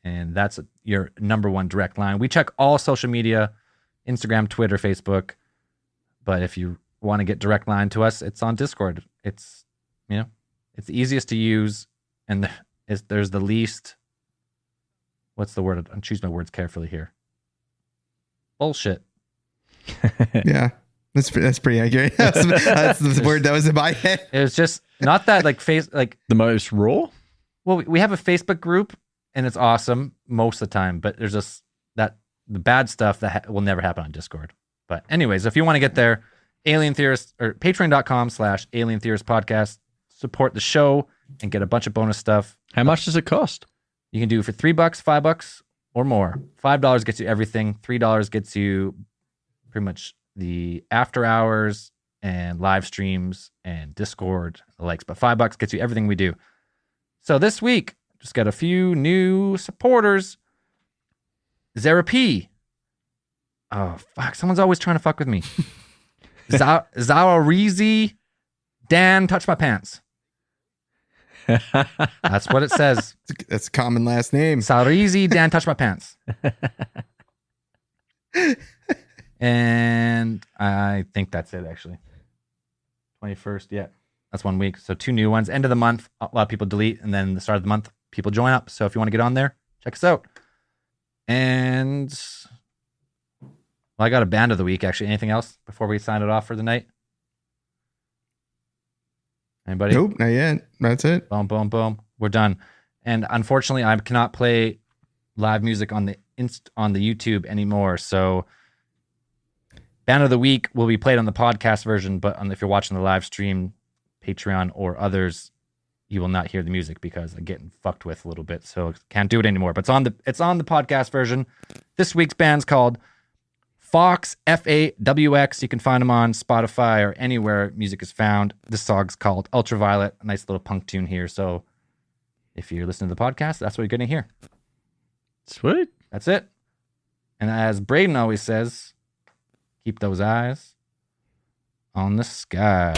and that's your number one direct line. We check all social media, Instagram, Twitter, Facebook. But if you want to get direct line to us, it's on Discord. It's, it's the easiest to use, and there's the least, what's the word? I'm choosing my words carefully here. Bullshit. Yeah. That's pretty accurate. That's the word that was in my head. It was just not that the most raw. Well, we have a Facebook group, and it's awesome most of the time, but there's just the bad stuff that will never happen on Discord. But anyways, if you want to get there, Alien Theorist or patreon.com/Alien Theorist podcast, support the show and get a bunch of bonus stuff. How much does it cost? You can do for $3, $5 or more. $5 gets you everything. $3 gets you pretty much the after hours and live streams and Discord and the likes. But $5 gets you everything we do. So this week, just got a few new supporters. Zara P. Oh, fuck. Someone's always trying to fuck with me. Zawarizi Dan touch my pants. That's what it says. That's a common last name. Zawarizi Dan touch my pants. And I think that's it, actually. 21st, yeah. That's 1 week. So 2 new ones. End of the month, a lot of people delete. And then the start of the month, people join up. So if you want to get on there, check us out. And I got a band of the week, actually. Anything else before we sign it off for the night? Anybody? Nope, not yet. That's it. Boom, boom, boom. We're done. And unfortunately, I cannot play live music on the YouTube anymore. So band of the week will be played on the podcast version, but if you're watching the live stream, Patreon or others, you will not hear the music because I'm getting fucked with a little bit. So can't do it anymore. But it's on the podcast version. This week's band's called Fox, FAWX. You can find them on Spotify or anywhere music is found. This song's called Ultraviolet. A nice little punk tune here. So if you're listening to the podcast, that's what you're going to hear. Sweet. That's it. And as Braden always says, keep those eyes on the sky.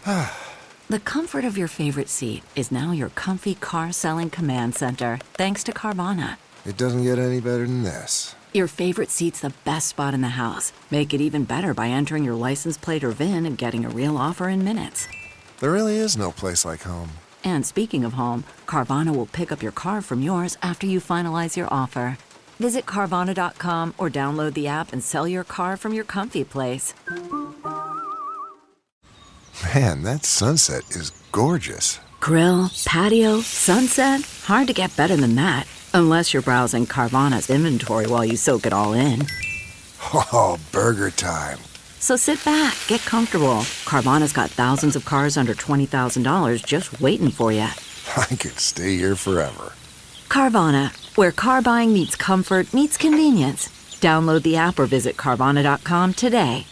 The comfort of your favorite seat is now your comfy car selling command center, thanks to Carvana. It doesn't get any better than this. Your favorite seat's the best spot in the house. Make it even better by entering your license plate or VIN and getting a real offer in minutes. There really is no place like home. And speaking of home, Carvana will pick up your car from yours after you finalize your offer. Visit Carvana.com or download the app and sell your car from your comfy place. Man, that sunset is gorgeous. Grill, patio, sunset. Hard to get better than that. Unless you're browsing Carvana's inventory while you soak it all in. Oh, burger time. So sit back, get comfortable. Carvana's got thousands of cars under $20,000 just waiting for you. I could stay here forever. Carvana, where car buying meets comfort meets convenience. Download the app or visit Carvana.com today.